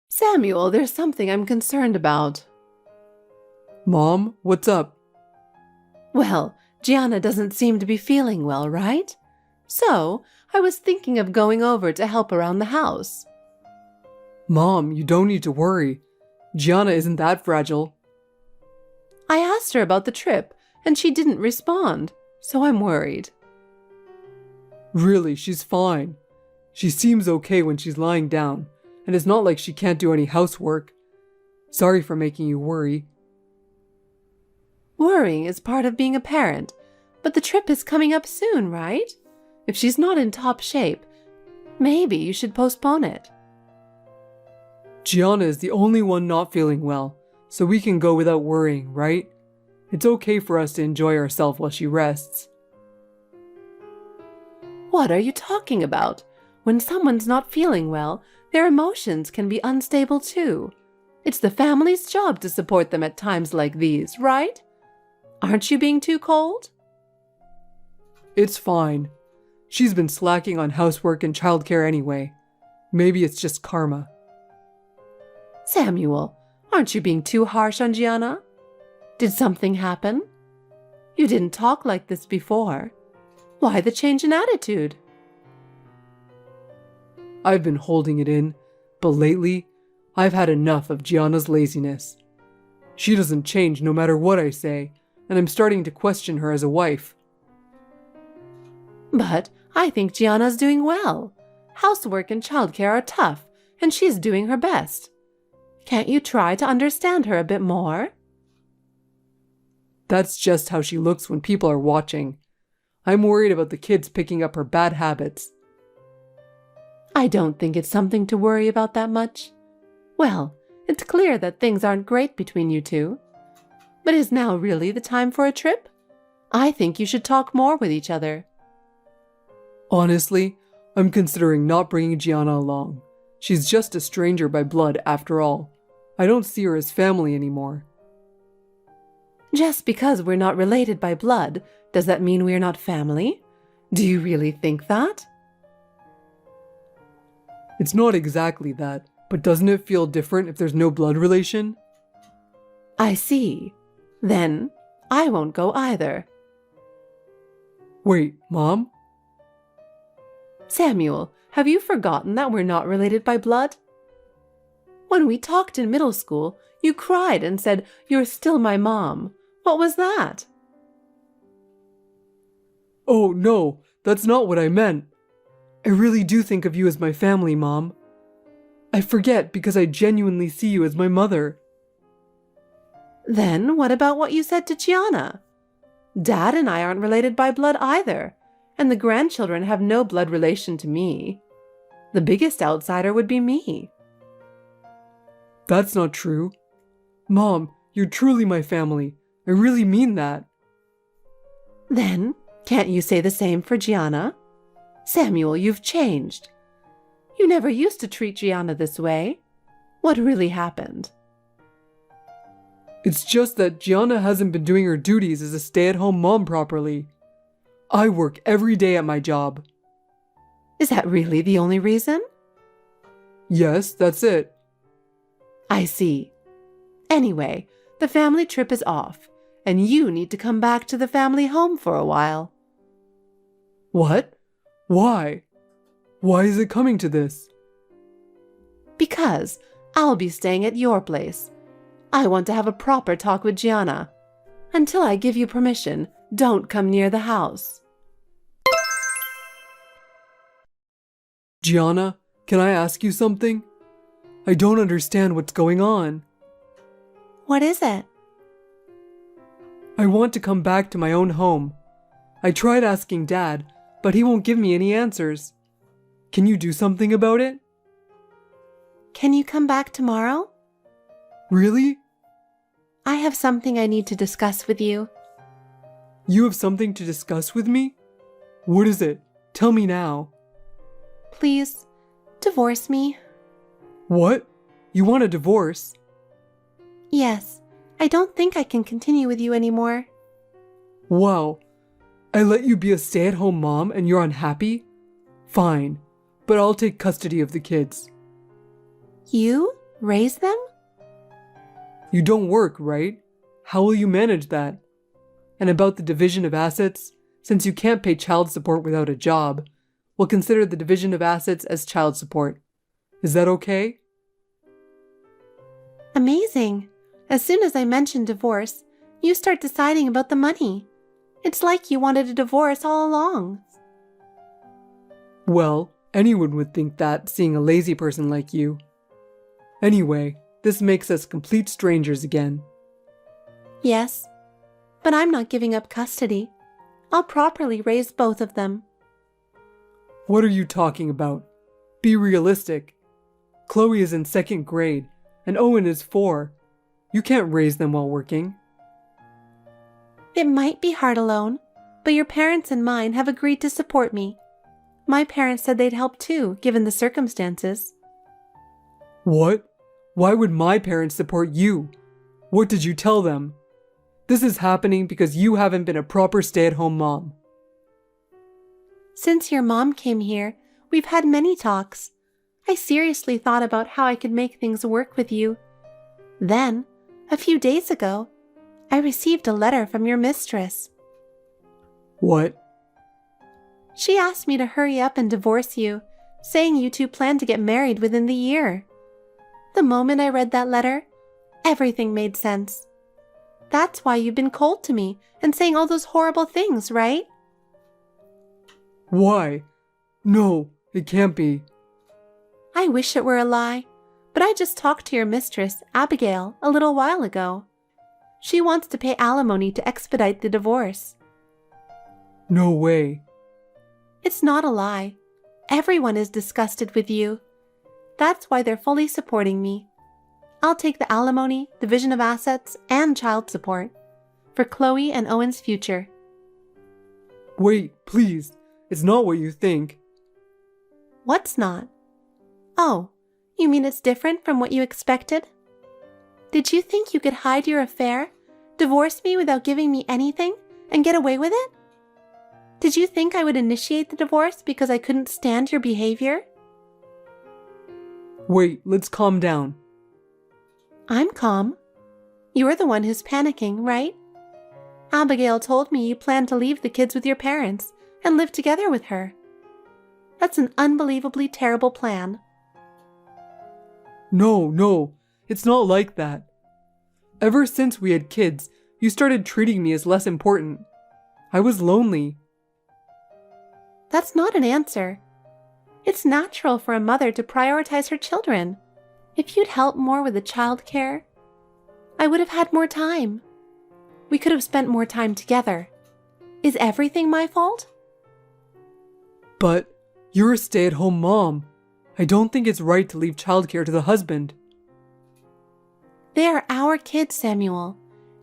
Samuel, there's something I'm concerned about. Mom, what's up? Well, Gianna doesn't seem to be feeling well, right? So, I was thinking of going over to help around the house. Mom, you don't need to worry. Gianna isn't that fragile. I asked her about the trip, and she didn't respond, so I'm worried. Really, she's fine. She seems okay when she's lying down, and it's not like she can't do any housework. Sorry for making you worry. Worrying is part of being a parent, but the trip is coming up soon, right? If she's not in top shape, maybe you should postpone it. Gianna is the only one not feeling well, so we can go without worrying, right? It's okay for us to enjoy ourselves while she rests. What are you talking about? When someone's not feeling well, their emotions can be unstable too. It's the family's job to support them at times like these, right? Aren't you being too cold? It's fine. She's been slacking on housework and childcare anyway. Maybe it's just karma. Samuel, aren't you being too harsh on Gianna? Did something happen? You didn't talk like this before. Why the change in attitude? I've been holding it in, but lately, I've had enough of Gianna's laziness. She doesn't change no matter what I say, and I'm starting to question her as a wife. But I think Gianna's doing well. Housework and childcare are tough, and she's doing her best. Can't you try to understand her a bit more? That's just how she looks when people are watching. I'm worried about the kids picking up her bad habits. I don't think it's something to worry about that much. Well, it's clear that things aren't great between you two. But is now really the time for a trip? I think you should talk more with each other. Honestly, I'm considering not bringing Gianna along. She's just a stranger by blood after all. I don't see her as family anymore. Just because we're not related by blood, does that mean we're not family? Do you really think that? It's not exactly that, but doesn't it feel different if there's no blood relation? I see. Then, I won't go either. Wait, Mom? Samuel, have you forgotten that we're not related by blood? When we talked in middle school, you cried and said, "You're still my mom." What was that? Oh no, that's not what I meant. I really do think of you as my family, Mom. I forget because I genuinely see you as my mother. Then what about what you said to Gianna? Dad and I aren't related by blood either, and the grandchildren have no blood relation to me. The biggest outsider would be me. That's not true. Mom, you're truly my family, I really mean that. Then, can't you say the same for Gianna? Samuel, you've changed. You never used to treat Gianna this way. What really happened? It's just that Gianna hasn't been doing her duties as a stay-at-home mom properly. I work every day at my job. Is that really the only reason? Yes, that's it. I see. Anyway, the family trip is off, and you need to come back to the family home for a while. What? Why? Why is it coming to this? Because I'll be staying at your place. I want to have a proper talk with Gianna. Until I give you permission, don't come near the house. Gianna, can I ask you something? I don't understand what's going on. What is it? I want to come back to my own home. I tried asking Dad, but he won't give me any answers. Can you do something about it? Can you come back tomorrow? Really? I have something I need to discuss with you. You have something to discuss with me? What is it? Tell me now. Please, divorce me. What? You want a divorce? Yes, I don't think I can continue with you anymore. Wow. I let you be a stay-at-home mom and you're unhappy? Fine, but I'll take custody of the kids. You raise them? You don't work, right? How will you manage that? And about the division of assets, since you can't pay child support without a job, we'll consider the division of assets as child support. Is that okay? Amazing. As soon as I mention divorce, you start deciding about the money. It's like you wanted a divorce all along. Well, anyone would think that, seeing a lazy person like you. Anyway, this makes us complete strangers again. Yes, but I'm not giving up custody. I'll properly raise both of them. What are you talking about? Be realistic. Chloe is in 2nd grade, and Owen is 4. You can't raise them while working. It might be hard alone, but your parents and mine have agreed to support me. My parents said they'd help too, given the circumstances. What? Why would my parents support you? What did you tell them? This is happening because you haven't been a proper stay-at-home mom. Since your mom came here, we've had many talks. I seriously thought about how I could make things work with you. Then, a few days ago, I received a letter from your mistress. What? She asked me to hurry up and divorce you, saying you two plan to get married within the year. The moment I read that letter, everything made sense. That's why you've been cold to me and saying all those horrible things, right? Why? No, it can't be. I wish it were a lie, but I just talked to your mistress, Abigail, a little while ago. She wants to pay alimony to expedite the divorce. No way. It's not a lie. Everyone is disgusted with you. That's why they're fully supporting me. I'll take the alimony, division of assets, and child support for Chloe and Owen's future. Wait, please. It's not what you think. What's not? Oh, you mean it's different from what you expected? Did you think you could hide your affair, divorce me without giving me anything, and get away with it? Did you think I would initiate the divorce because I couldn't stand your behavior? Wait, let's calm down. I'm calm. You're the one who's panicking, right? Abigail told me you plan to leave the kids with your parents and live together with her. That's an unbelievably terrible plan. No, it's not like that. Ever since we had kids, you started treating me as less important. I was lonely. That's not an answer. It's natural for a mother to prioritize her children. If you'd helped more with the child care, I would have had more time. We could have spent more time together. Is everything my fault? But you're a stay-at-home mom. I don't think it's right to leave childcare to the husband. They are our kids, Samuel.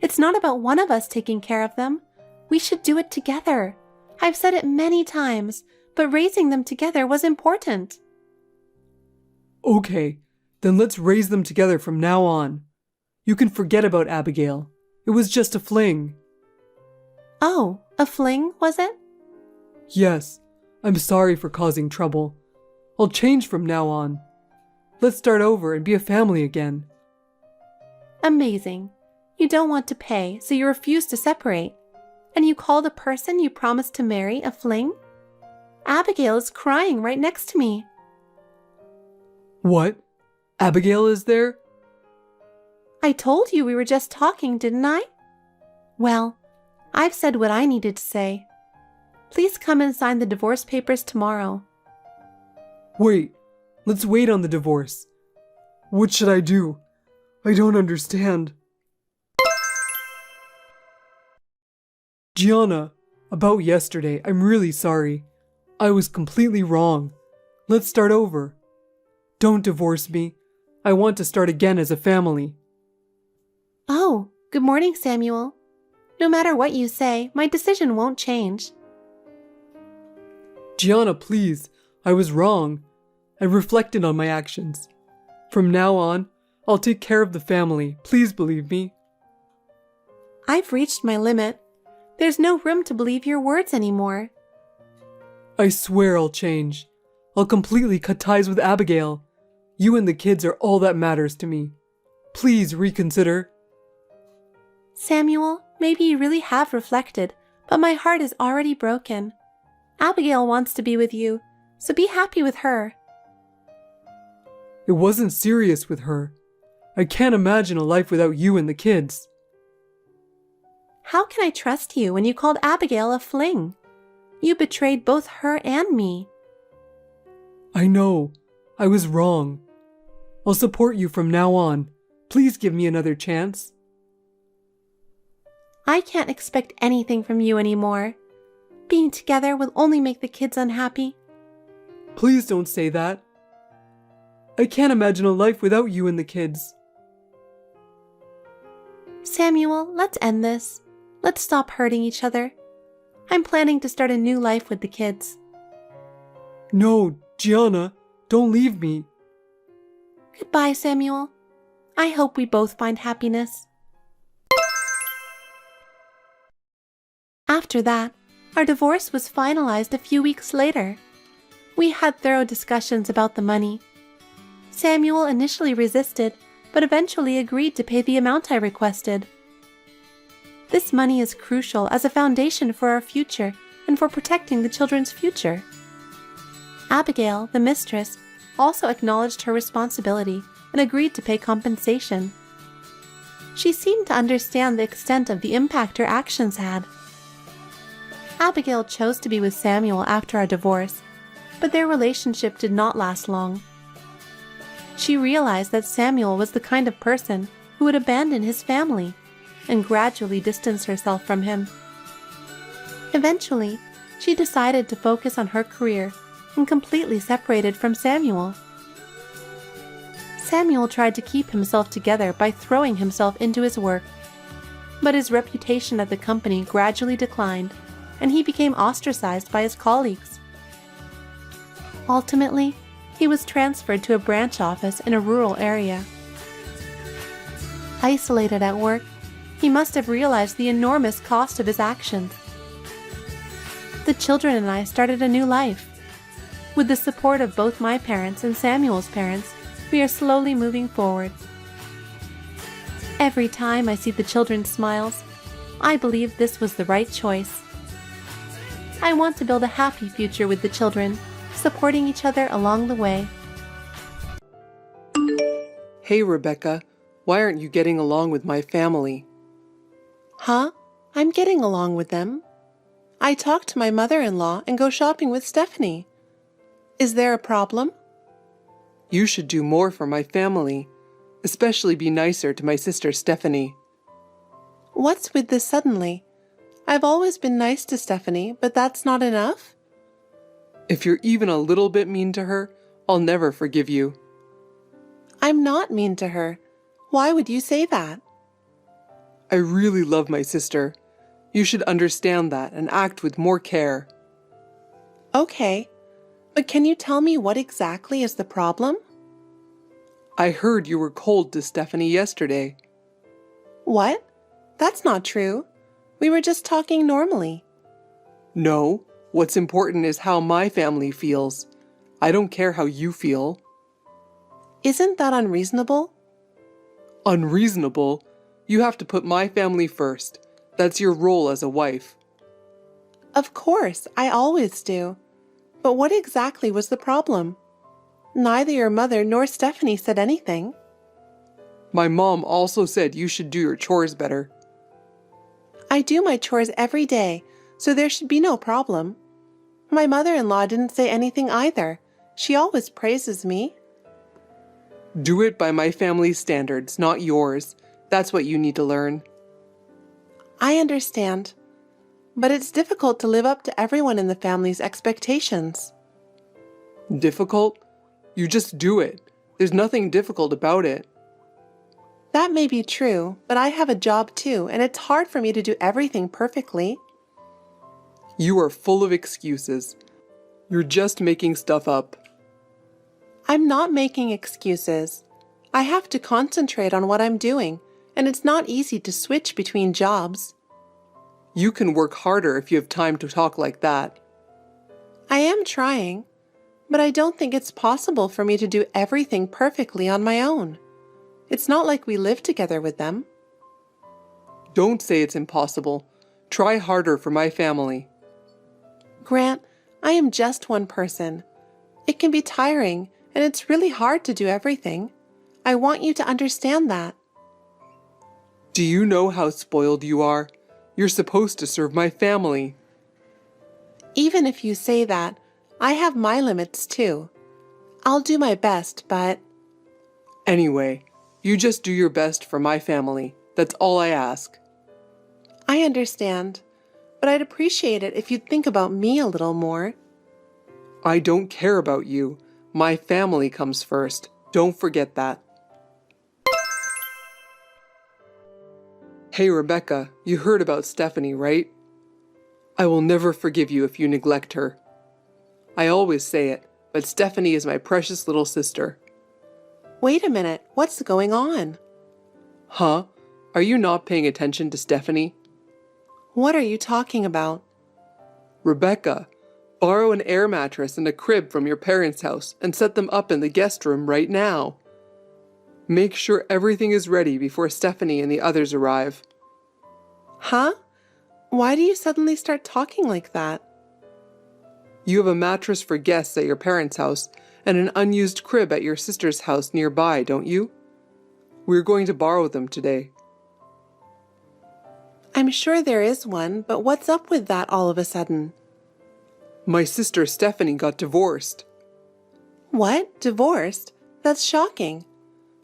It's not about one of us taking care of them. We should do it together. I've said it many times, but raising them together was important. Okay, then let's raise them together from now on. You can forget about Abigail. It was just a fling. Oh, a fling, was it? Yes, I'm sorry for causing trouble. I'll change from now on. Let's start over and be a family again. Amazing. You don't want to pay, so you refuse to separate. And you call the person you promised to marry a fling? Abigail is crying right next to me. What? Abigail is there? I told you we were just talking, didn't I? Well, I've said what I needed to say. Please come and sign the divorce papers tomorrow. Wait, let's wait on the divorce. What should I do? I don't understand. Gianna, about yesterday, I'm really sorry. I was completely wrong. Let's start over. Don't divorce me. I want to start again as a family. Oh, good morning, Samuel. No matter what you say, my decision won't change. Gianna, please, I was wrong. I reflected on my actions. From now on, I'll take care of the family. Please believe me. I've reached my limit. There's no room to believe your words anymore. I swear I'll change. I'll completely cut ties with Abigail. You and the kids are all that matters to me. Please reconsider. Samuel, maybe you really have reflected, but my heart is already broken. Abigail wants to be with you, so be happy with her. It wasn't serious with her. I can't imagine a life without you and the kids. How can I trust you when you called Abigail a fling? You betrayed both her and me. I know. I was wrong. I'll support you from now on. Please give me another chance. I can't expect anything from you anymore. Being together will only make the kids unhappy. Please don't say that. I can't imagine a life without you and the kids. Samuel, let's end this. Let's stop hurting each other. I'm planning to start a new life with the kids. No, Gianna, don't leave me. Goodbye, Samuel. I hope we both find happiness. After that, our divorce was finalized a few weeks later. We had thorough discussions about the money. Samuel initially resisted, but eventually agreed to pay the amount I requested. This money is crucial as a foundation for our future and for protecting the children's future. Abigail, the mistress, also acknowledged her responsibility and agreed to pay compensation. She seemed to understand the extent of the impact her actions had. Abigail chose to be with Samuel after our divorce, but their relationship did not last long. She realized that Samuel was the kind of person who would abandon his family and gradually distance herself from him. Eventually, she decided to focus on her career and completely separated from Samuel. Samuel tried to keep himself together by throwing himself into his work, but his reputation at the company gradually declined, and he became ostracized by his colleagues. Ultimately, he was transferred to a branch office in a rural area. Isolated at work, he must have realized the enormous cost of his actions. The children and I started a new life. With the support of both my parents and Samuel's parents, we are slowly moving forward. Every time I see the children's smiles, I believe this was the right choice. I want to build a happy future with the children, supporting each other along the way. Hey, Rebecca, why aren't you getting along with my family? Huh? I'm getting along with them. I talk to my mother-in-law and go shopping with Stephanie. Is there a problem? You should do more for my family, especially be nicer to my sister Stephanie. What's with this suddenly? I've always been nice to Stephanie, but that's not enough? If you're even a little bit mean to her, I'll never forgive you. I'm not mean to her. Why would you say that? I really love my sister. You should understand that and act with more care. Okay, but can you tell me what exactly is the problem? I heard you were cold to Stephanie yesterday. What? That's not true. We were just talking normally. No, what's important is how my family feels. I don't care how you feel. Isn't that unreasonable? Unreasonable? You have to put my family first. That's your role as a wife. Of course, I always do. But what exactly was the problem? Neither your mother nor Stephanie said anything. My mom also said you should do your chores better. I do my chores every day, so there should be no problem. My mother-in-law didn't say anything either. She always praises me. Do it by my family's standards, not yours. That's what you need to learn. I understand. But it's difficult to live up to everyone in the family's expectations. Difficult? You just do it. There's nothing difficult about it. That may be true, but I have a job too, and it's hard for me to do everything perfectly. You are full of excuses. You're just making stuff up. I'm not making excuses. I have to concentrate on what I'm doing, and it's not easy to switch between jobs. You can work harder if you have time to talk like that. I am trying, but I don't think it's possible for me to do everything perfectly on my own. It's not like we live together with them. Don't say it's impossible. Try harder for my family. Grant, I am just one person. It can be tiring, and it's really hard to do everything. I want you to understand that. Do you know how spoiled you are? You're supposed to serve my family. Even if you say that, I have my limits too. I'll do my best, but... Anyway, you just do your best for my family. That's all I ask. I understand, but I'd appreciate it if you'd think about me a little more. I don't care about you. My family comes first. Don't forget that. Hey, Rebecca, you heard about Stephanie, right? I will never forgive you if you neglect her. I always say it, but Stephanie is my precious little sister. Wait a minute, what's going on? Huh? Are you not paying attention to Stephanie? What are you talking about? Rebecca, borrow an air mattress and a crib from your parents' house and set them up in the guest room right now. Make sure everything is ready before Stephanie and the others arrive. Huh? Why do you suddenly start talking like that? You have a mattress for guests at your parents' house and an unused crib at your sister's house nearby, don't you? We're going to borrow them today. I'm sure there is one, but what's up with that all of a sudden? My sister Stephanie got divorced. What? Divorced? That's shocking.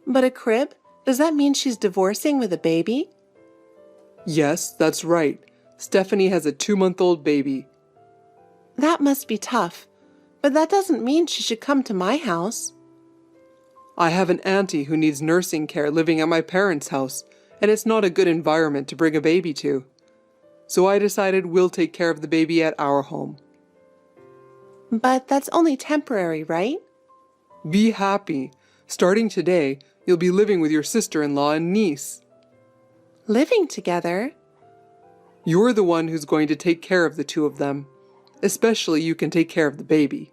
But a crib? Does that mean she's divorcing with a baby? Yes, that's right. Stephanie has a 2-month-old baby. That must be tough, but that doesn't mean she should come to my house. I have an auntie who needs nursing care living at my parents' house, and it's not a good environment to bring a baby to. So I decided we'll take care of the baby at our home. But that's only temporary, right? Be happy. Starting today, you'll be living with your sister-in-law and niece. Living together? You're the one who's going to take care of the two of them. Especially you can take care of the baby.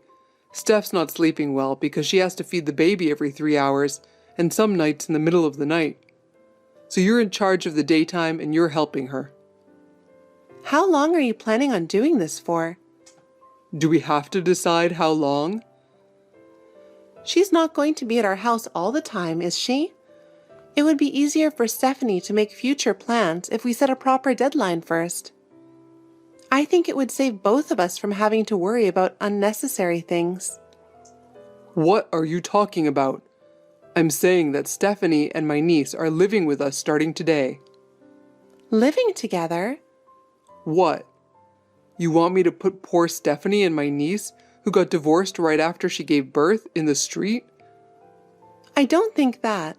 Steph's not sleeping well because she has to feed the baby every 3 hours and some nights in the middle of the night. So you're in charge of the daytime and you're helping her. How long are you planning on doing this for? Do we have to decide how long? She's not going to be at our house all the time, is she? It would be easier for Stephanie to make future plans if we set a proper deadline first. I think it would save both of us from having to worry about unnecessary things. What are you talking about? I'm saying that Stephanie and my niece are living with us starting today. Living together? What? You want me to put poor Stephanie and my niece, who got divorced right after she gave birth, in the street? I don't think that.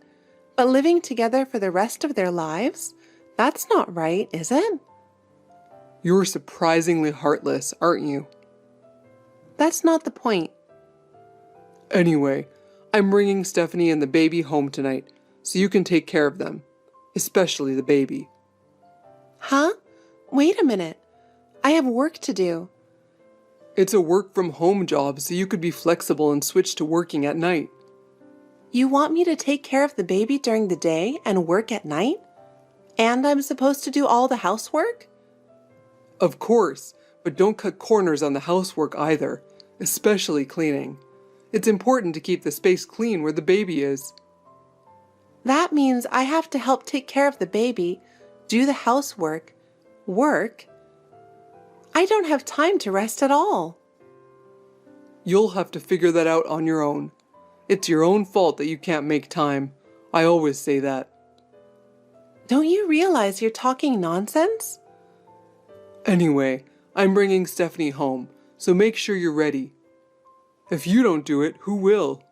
But living together for the rest of their lives? That's not right, is it? You're surprisingly heartless, aren't you? That's not the point. Anyway, I'm bringing Stephanie and the baby home tonight, so you can take care of them, especially the baby. Huh? Wait a minute. I have work to do. It's a work-from-home job, so you could be flexible and switch to working at night. You want me to take care of the baby during the day and work at night? And I'm supposed to do all the housework? Of course, but don't cut corners on the housework either, especially cleaning. It's important to keep the space clean where the baby is. That means I have to help take care of the baby, do the housework, work. I don't have time to rest at all. You'll have to figure that out on your own. It's your own fault that you can't make time. I always say that. Don't you realize you're talking nonsense? Anyway, I'm bringing Stephanie home, so make sure you're ready. If you don't do it, who will?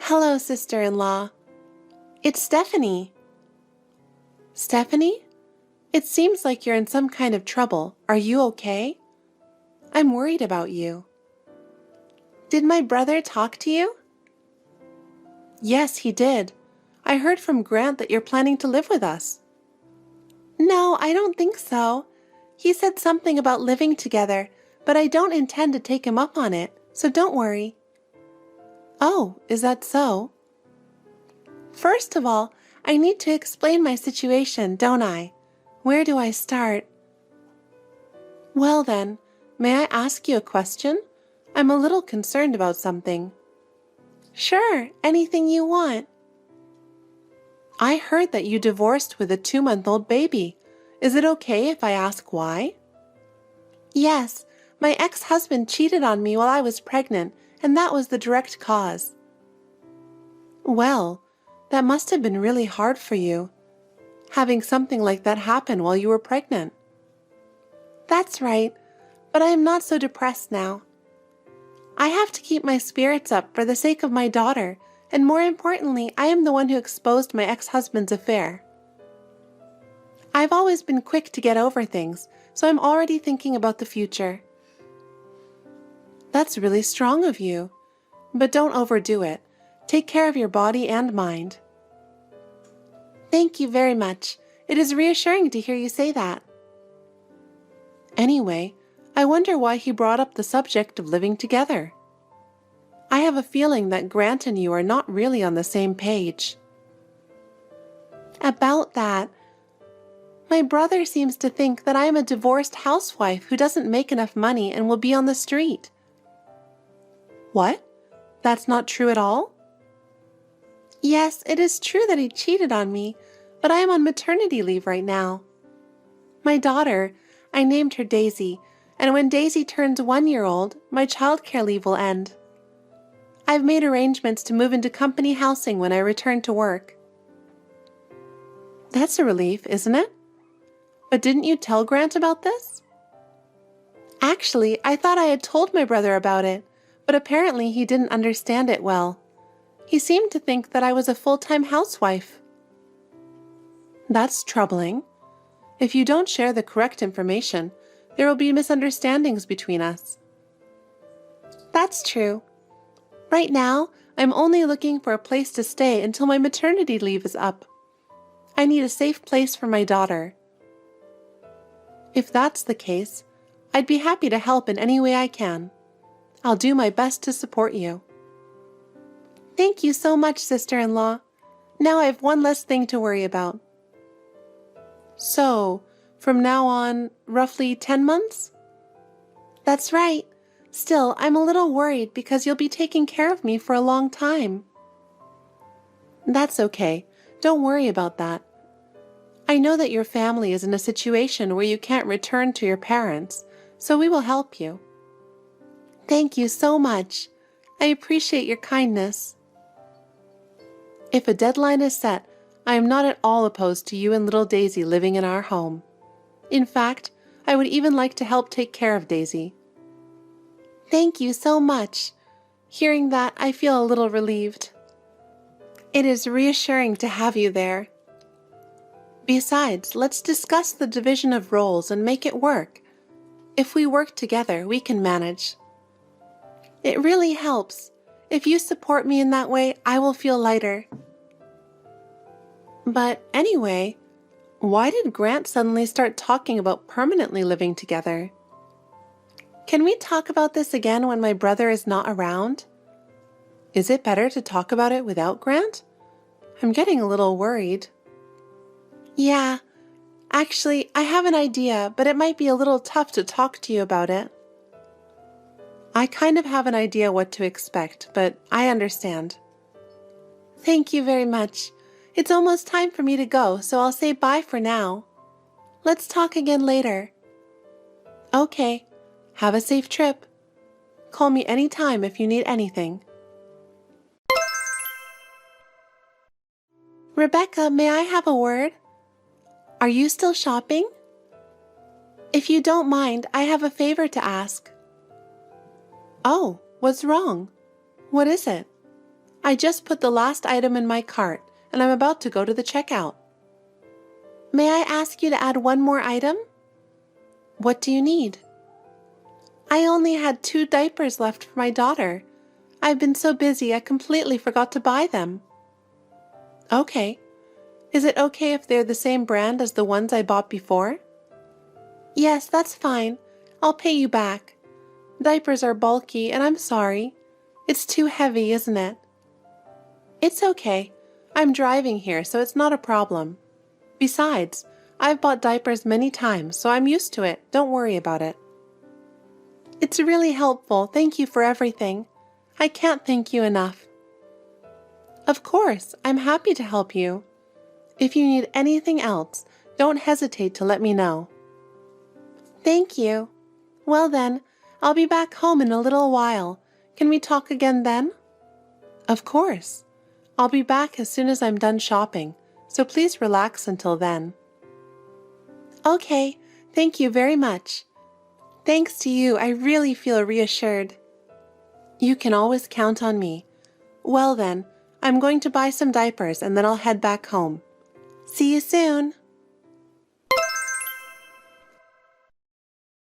Hello, sister-in-law. It's Stephanie. Stephanie? It seems like you're in some kind of trouble. Are you okay? I'm worried about you. Did my brother talk to you? Yes, he did. I heard from Grant that you're planning to live with us. No, I don't think so. He said something about living together, but I don't intend to take him up on it, so don't worry. Oh, is that so? First of all, I need to explain my situation, don't I? Where do I start? Well then, may I ask you a question? I'm a little concerned about something. Sure, anything you want. I heard that you divorced with a 2-month-old baby. Is it okay if I ask why? Yes, my ex-husband cheated on me while I was pregnant, and that was the direct cause. Well, that must have been really hard for you, having something like that happen while you were pregnant. That's right, but I am not so depressed now. I have to keep my spirits up for the sake of my daughter, and more importantly, I am the one who exposed my ex-husband's affair. I've always been quick to get over things, so I'm already thinking about the future. That's really strong of you, but don't overdo it. Take care of your body and mind. Thank you very much. It is reassuring to hear you say that. Anyway, I wonder why he brought up the subject of living together. I have a feeling that Grant and you are not really on the same page. About that, my brother seems to think that I am a divorced housewife who doesn't make enough money and will be on the street. What? That's not true at all? Yes, it is true that he cheated on me, but I am on maternity leave right now. My daughter, I named her Daisy, and when Daisy turns 1-year-old, my childcare leave will end. I've made arrangements to move into company housing when I return to work. That's a relief, isn't it? But didn't you tell Grant about this? Actually, I thought I had told my brother about it, but apparently he didn't understand it well. He seemed to think that I was a full-time housewife. That's troubling. If you don't share the correct information, there will be misunderstandings between us. That's true. Right now, I'm only looking for a place to stay until my maternity leave is up. I need a safe place for my daughter. If that's the case, I'd be happy to help in any way I can. I'll do my best to support you. Thank you so much, sister-in-law. Now I have one less thing to worry about. So, from now on, roughly 10 months? That's right. Still, I'm a little worried because you'll be taking care of me for a long time. That's okay. Don't worry about that. I know that your family is in a situation where you can't return to your parents, so we will help you. Thank you so much. I appreciate your kindness. If a deadline is set, I am not at all opposed to you and little Daisy living in our home. In fact, I would even like to help take care of Daisy. Thank you so much. Hearing that, I feel a little relieved. It is reassuring to have you there. Besides, let's discuss the division of roles and make it work. If we work together, we can manage. It really helps. If you support me in that way, I will feel lighter. But anyway, why did Grant suddenly start talking about permanently living together? Can we talk about this again when my brother is not around? Is it better to talk about it without Grant? I'm getting a little worried. Yeah, actually, I have an idea, but it might be a little tough to talk to you about it. I kind of have an idea what to expect, but I understand. Thank you very much. It's almost time for me to go, so I'll say bye for now. Let's talk again later. Okay, have a safe trip. Call me anytime if you need anything. Rebecca, may I have a word? Are you still shopping? If you don't mind, I have a favor to ask. Oh, what's wrong? What is it? I just put the last item in my cart, and I'm about to go to the checkout. May I ask you to add one more item? What do you need? I only had 2 diapers left for my daughter. I've been so busy I completely forgot to buy them. Okay. Is it okay if they're the same brand as the ones I bought before? Yes, that's fine. I'll pay you back. Diapers are bulky, and I'm sorry. It's too heavy, isn't it? It's okay. I'm driving here, so it's not a problem. Besides, I've bought diapers many times, so I'm used to it. Don't worry about it. It's really helpful. Thank you for everything. I can't thank you enough. Of course, I'm happy to help you. If you need anything else, don't hesitate to let me know. Thank you. Well then, I'll be back home in a little while. Can we talk again then? Of course. I'll be back as soon as I'm done shopping, so please relax until then. Okay, thank you very much. Thanks to you, I really feel reassured. You can always count on me. Well then, I'm going to buy some diapers and then I'll head back home. See you soon.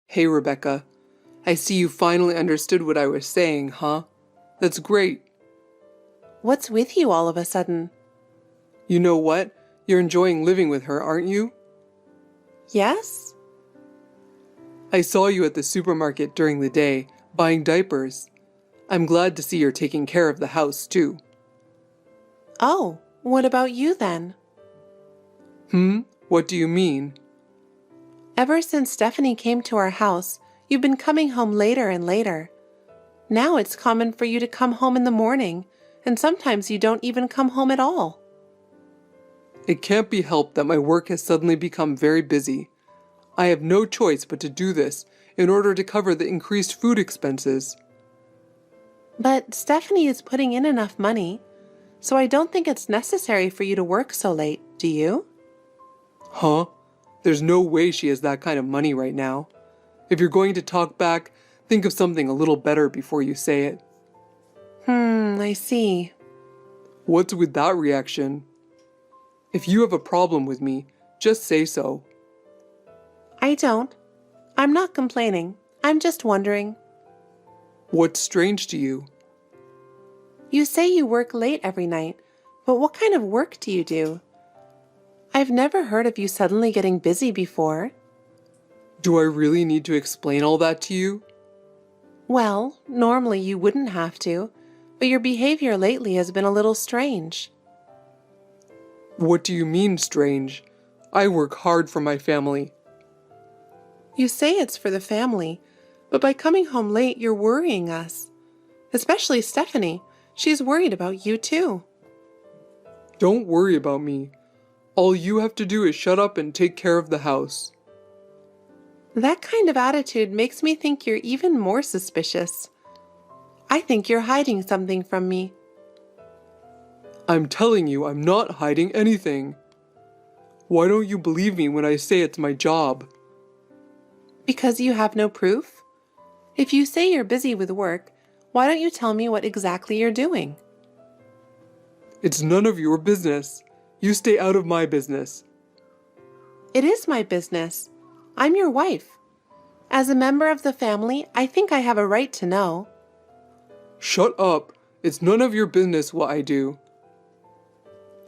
Hey, Rebecca. I see you finally understood what I was saying, huh? That's great. What's with you all of a sudden? You know what? You're enjoying living with her, aren't you? Yes? I saw you at the supermarket during the day, buying diapers. I'm glad to see you're taking care of the house, too. Oh, what about you then? What do you mean? Ever since Stephanie came to our house, you've been coming home later and later. Now it's common for you to come home in the morning, and sometimes you don't even come home at all. It can't be helped that my work has suddenly become very busy. I have no choice but to do this in order to cover the increased food expenses. But Stephanie is putting in enough money, so I don't think it's necessary for you to work so late, do you? Huh? There's no way she has that kind of money right now. If you're going to talk back, think of something a little better before you say it. I see. What's with that reaction? If you have a problem with me, just say so. I don't. I'm not complaining. I'm just wondering. What's strange to you? You say you work late every night, but what kind of work do you do? I've never heard of you suddenly getting busy before. Do I really need to explain all that to you? Well, normally you wouldn't have to, but your behavior lately has been a little strange. What do you mean, strange? I work hard for my family. You say it's for the family, but by coming home late, you're worrying us. Especially Stephanie. She's worried about you too. Don't worry about me. All you have to do is shut up and take care of the house. That kind of attitude makes me think you're even more suspicious. I think you're hiding something from me. I'm telling you, I'm not hiding anything. Why don't you believe me when I say it's my job? Because you have no proof? If you say you're busy with work, why don't you tell me what exactly you're doing? It's none of your business. You stay out of my business. It is my business. I'm your wife. As a member of the family, I think I have a right to know. Shut up. It's none of your business what I do.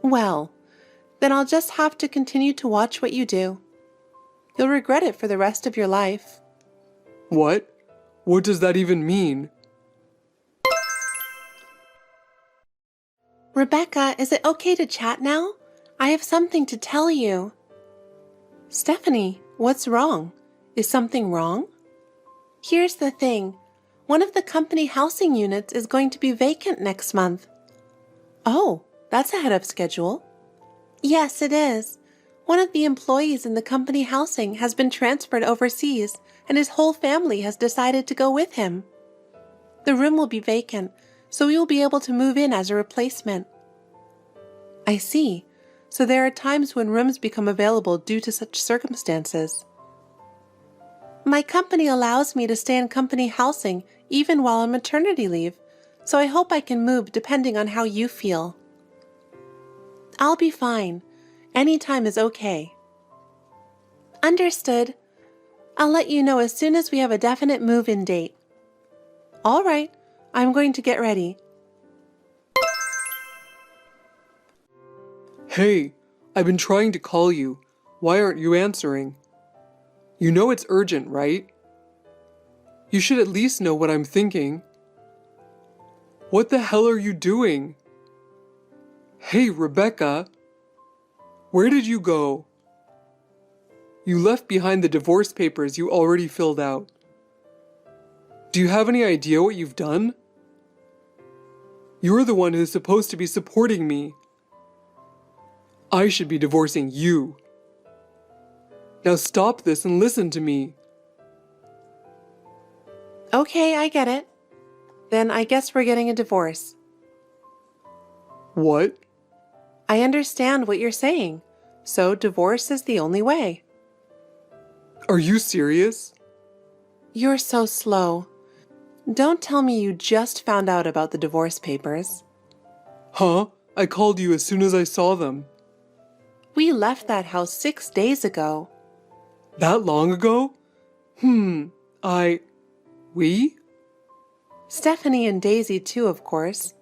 Well, then I'll just have to continue to watch what you do. You'll regret it for the rest of your life. What? What does that even mean? Rebecca, is it okay to chat now? I have something to tell you. Stephanie, what's wrong? Is something wrong? Here's the thing. One of the company housing units is going to be vacant next month. Oh, that's ahead of schedule. Yes, it is. One of the employees in the company housing has been transferred overseas, and his whole family has decided to go with him. The room will be vacant, so we will be able to move in as a replacement. I see. So there are times when rooms become available due to such circumstances. My company allows me to stay in company housing even while on maternity leave, so I hope I can move depending on how you feel. I'll be fine. Any time is okay. Understood. I'll let you know as soon as we have a definite move-in date. All right, I'm going to get ready. Hey, I've been trying to call you. Why aren't you answering? You know it's urgent, right? You should at least know what I'm thinking. What the hell are you doing? Hey, Rebecca. Where did you go? You left behind the divorce papers you already filled out. Do you have any idea what you've done? You're the one who's supposed to be supporting me. I should be divorcing you. Now stop this and listen to me. Okay, I get it. Then I guess we're getting a divorce. What? I understand what you're saying, so divorce is the only way. Are you serious? You're so slow. Don't tell me you just found out about the divorce papers. Huh? I called you as soon as I saw them. We left that house 6 days ago. That long ago? We? Stephanie and Daisy too, of course.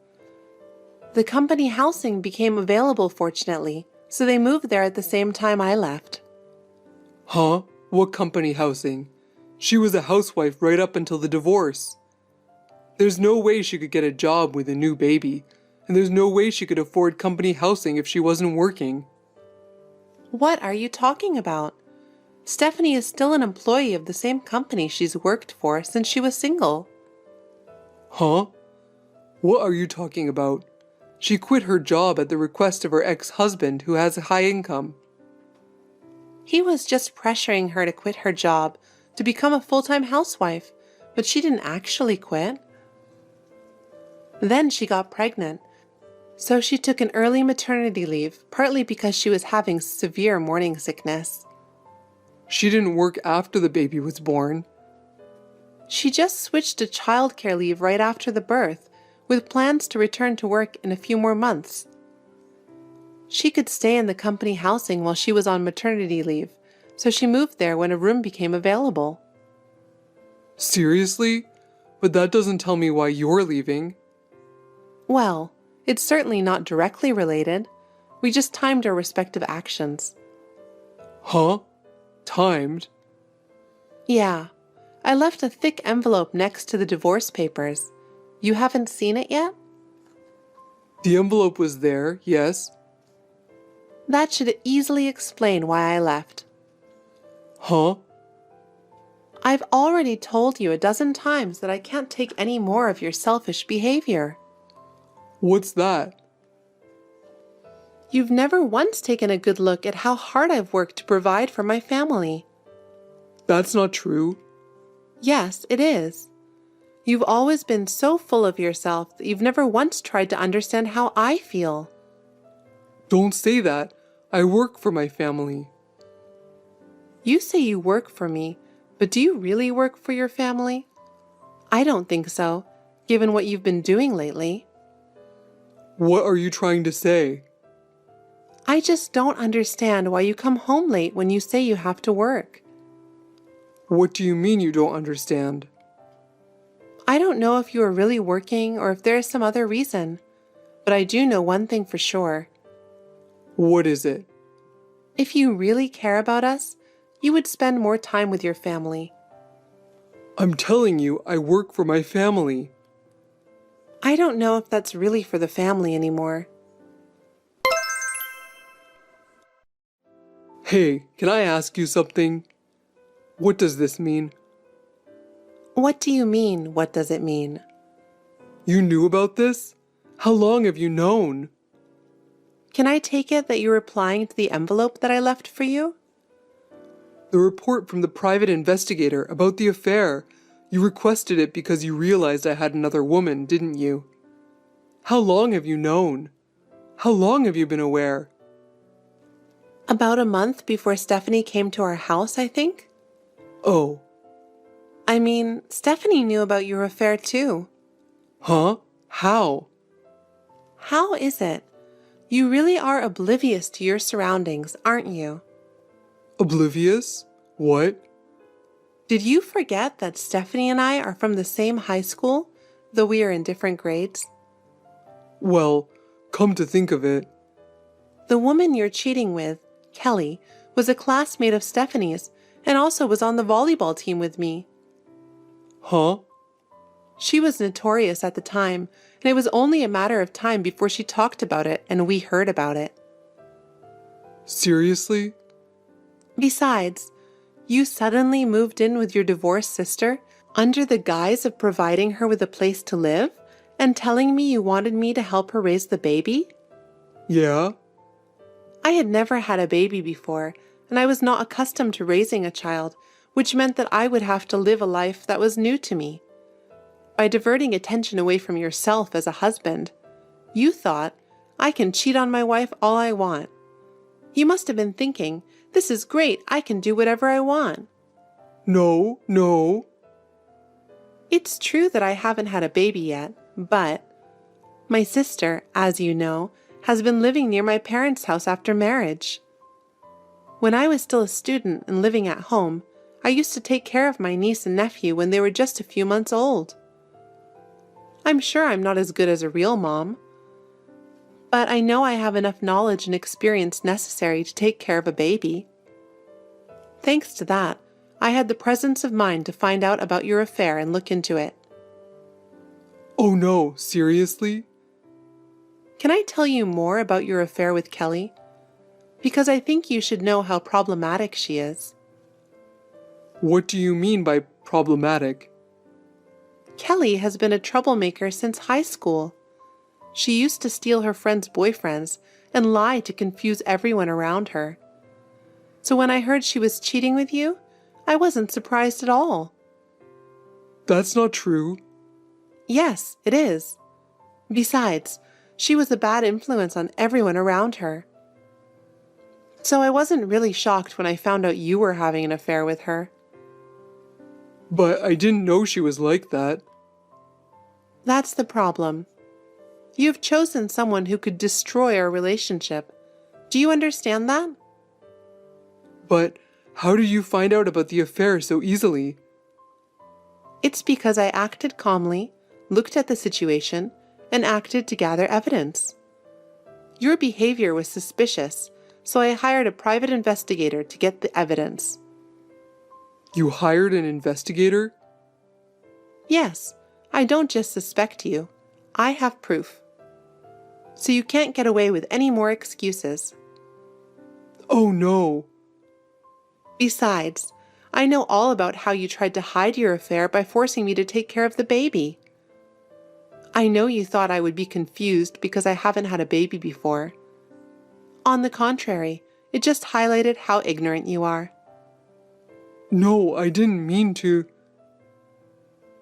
The company housing became available, fortunately, so they moved there at the same time I left. Huh? What company housing? She was a housewife right up until the divorce. There's no way she could get a job with a new baby, and there's no way she could afford company housing if she wasn't working. What are you talking about? Stephanie is still an employee of the same company she's worked for since she was single. Huh? What are you talking about? She quit her job at the request of her ex-husband who has a high income. He was just pressuring her to quit her job to become a full-time housewife, but she didn't actually quit. Then she got pregnant, so she took an early maternity leave, partly because she was having severe morning sickness. She didn't work after the baby was born. She just switched to childcare leave right after the birth, with plans to return to work in a few more months. She could stay in the company housing while she was on maternity leave, so she moved there when a room became available. Seriously? But that doesn't tell me why you're leaving. Well, it's certainly not directly related. We just timed our respective actions. Huh? Timed? Yeah. I left a thick envelope next to the divorce papers. You haven't seen it yet? The envelope was there, yes. That should easily explain why I left. Huh? I've already told you a dozen times that I can't take any more of your selfish behavior. What's that? You've never once taken a good look at how hard I've worked to provide for my family. That's not true. Yes, it is. You've always been so full of yourself that you've never once tried to understand how I feel. Don't say that. I work for my family. You say you work for me, but do you really work for your family? I don't think so, given what you've been doing lately. What are you trying to say? I just don't understand why you come home late when you say you have to work. What do you mean you don't understand? I don't know if you are really working or if there is some other reason, but I do know one thing for sure. What is it? If you really care about us, you would spend more time with your family. I'm telling you, I work for my family. I don't know if that's really for the family anymore. Hey, can I ask you something? What does this mean? What do you mean, what does it mean? You knew about this? How long have you known? Can I take it that you're replying to the envelope that I left for you? The report from the private investigator about the affair. You requested it because you realized I had another woman, didn't you? How long have you known? How long have you been aware? About a month before Stephanie came to our house, I think. Oh. I mean, Stephanie knew about your affair too. Huh? How? How is it? You really are oblivious to your surroundings, aren't you? Oblivious? What? Did you forget that Stephanie and I are from the same high school, though we are in different grades? Well, come to think of it. The woman you're cheating with, Kelly, was a classmate of Stephanie's and also was on the volleyball team with me. Huh? She was notorious at the time, and it was only a matter of time before she talked about it and we heard about it. Seriously? Besides, you suddenly moved in with your divorced sister under the guise of providing her with a place to live and telling me you wanted me to help her raise the baby? Yeah? I had never had a baby before, and I was not accustomed to raising a child, which meant that I would have to live a life that was new to me. By diverting attention away from yourself as a husband, you thought, I can cheat on my wife all I want. You must have been thinking, this is great, I can do whatever I want. No. It's true that I haven't had a baby yet, but my sister, as you know, has been living near my parents' house after marriage. When I was still a student and living at home, I used to take care of my niece and nephew when they were just a few months old. I'm sure I'm not as good as a real mom, but I know I have enough knowledge and experience necessary to take care of a baby. Thanks to that, I had the presence of mind to find out about your affair and look into it. Oh no, seriously? Can I tell you more about your affair with Kelly? Because I think you should know how problematic she is. What do you mean by problematic? Kelly has been a troublemaker since high school. She used to steal her friends' boyfriends and lie to confuse everyone around her. So when I heard she was cheating with you, I wasn't surprised at all. That's not true. Yes, it is. Besides, she was a bad influence on everyone around her. So I wasn't really shocked when I found out you were having an affair with her. But I didn't know she was like that. That's the problem. You've chosen someone who could destroy our relationship. Do you understand that? But how did you find out about the affair so easily? It's because I acted calmly, looked at the situation, and acted to gather evidence. Your behavior was suspicious, so I hired a private investigator to get the evidence. You hired an investigator? Yes, I don't just suspect you. I have proof. So you can't get away with any more excuses. Oh no. Besides, I know all about how you tried to hide your affair by forcing me to take care of the baby. I know you thought I would be confused because I haven't had a baby before. On the contrary, it just highlighted how ignorant you are. No, I didn't mean to.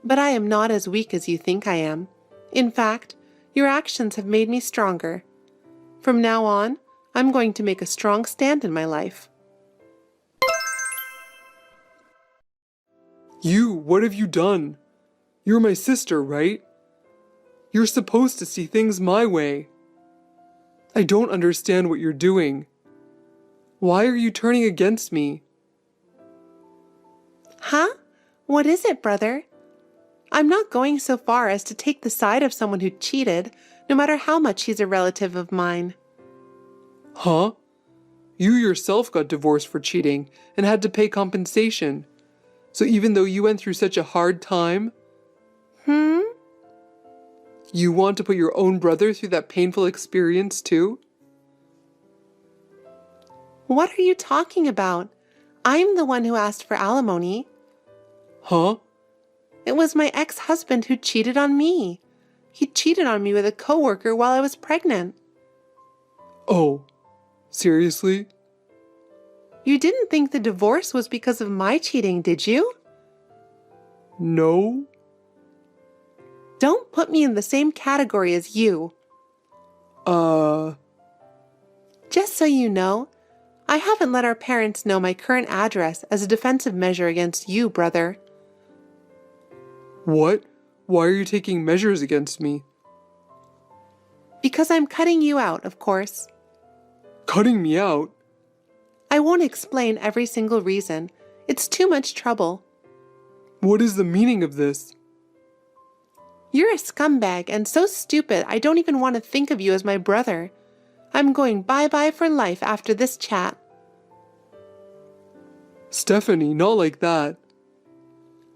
But I am not as weak as you think I am. In fact, your actions have made me stronger. From now on, I'm going to make a strong stand in my life. What have you done? You're my sister, right? You're supposed to see things my way. I don't understand what you're doing. Why are you turning against me? Huh? What is it, brother? I'm not going so far as to take the side of someone who cheated, no matter how much he's a relative of mine. Huh? You yourself got divorced for cheating and had to pay compensation. So even though you went through such a hard time, you want to put your own brother through that painful experience too? What are you talking about? I'm the one who asked for alimony. Huh? It was my ex-husband who cheated on me. He cheated on me with a coworker while I was pregnant. Oh, seriously? You didn't think the divorce was because of my cheating, did you? No? Don't put me in the same category as you. Just so you know, I haven't let our parents know my current address as a defensive measure against you, brother. What? Why are you taking measures against me? Because I'm cutting you out, of course. Cutting me out? I won't explain every single reason. It's too much trouble. What is the meaning of this? You're a scumbag and so stupid I don't even want to think of you as my brother. I'm going bye-bye for life after this chat. Stephanie, not like that.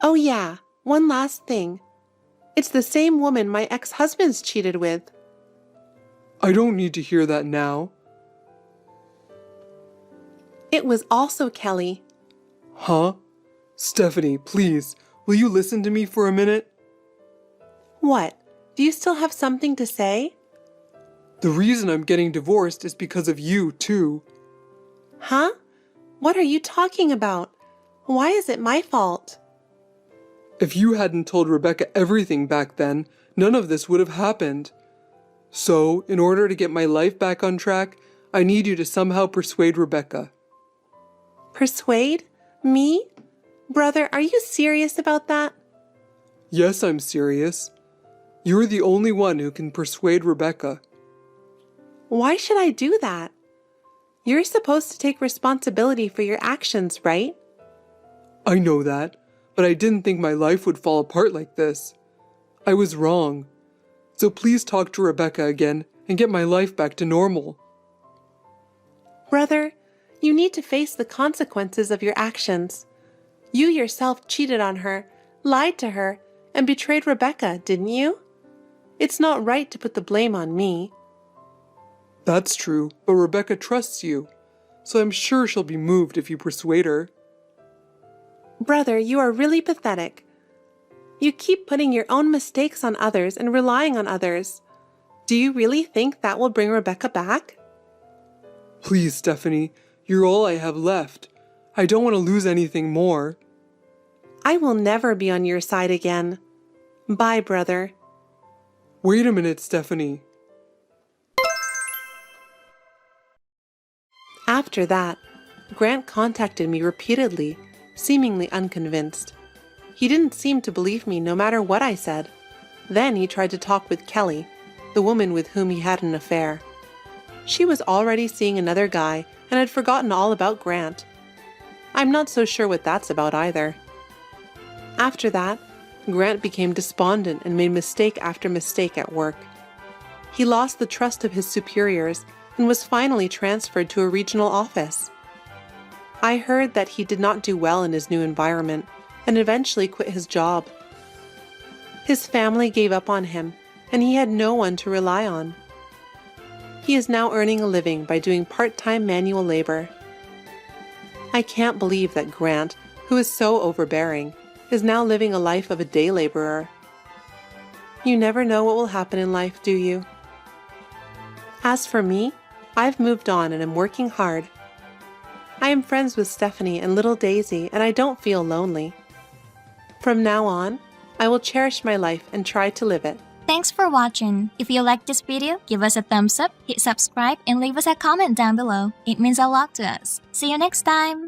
Oh yeah, one last thing. It's the same woman my ex-husband's cheated with. I don't need to hear that now. It was also Kelly. Huh? Stephanie, please, will you listen to me for a minute? What? Do you still have something to say? The reason I'm getting divorced is because of you, too. Huh? What are you talking about? Why is it my fault? If you hadn't told Rebecca everything back then, none of this would have happened. So, in order to get my life back on track, I need you to somehow persuade Rebecca. Persuade? Me? Brother, are you serious about that? Yes, I'm serious. You're the only one who can persuade Rebecca. Why should I do that? You're supposed to take responsibility for your actions, right? I know that, but I didn't think my life would fall apart like this. I was wrong. So please talk to Rebecca again and get my life back to normal. Brother, you need to face the consequences of your actions. You yourself cheated on her, lied to her, and betrayed Rebecca, didn't you? It's not right to put the blame on me. That's true, but Rebecca trusts you, so I'm sure she'll be moved if you persuade her. Brother, you are really pathetic. You keep putting your own mistakes on others and relying on others. Do you really think that will bring Rebecca back? Please, Stephanie, you're all I have left. I don't want to lose anything more. I will never be on your side again. Bye, brother. Wait a minute, Stephanie. After that, Grant contacted me repeatedly, seemingly unconvinced. He didn't seem to believe me no matter what I said. Then he tried to talk with Kelly, the woman with whom he had an affair. She was already seeing another guy and had forgotten all about Grant. I'm not so sure what that's about either. After that, Grant became despondent and made mistake after mistake at work. He lost the trust of his superiors and was finally transferred to a regional office. I heard that he did not do well in his new environment and eventually quit his job. His family gave up on him, and he had no one to rely on. He is now earning a living by doing part-time manual labor. I can't believe that Grant, who is so overbearing, is now living a life of a day laborer. You never know what will happen in life, do you? As for me, I've moved on and am working hard. I am friends with Stephanie and little Daisy, and I don't feel lonely. From now on, I will cherish my life and try to live it. Thanks for watching. If you liked this video, give us a thumbs up, hit subscribe, and leave us a comment down below. It means a lot to us. See you next time!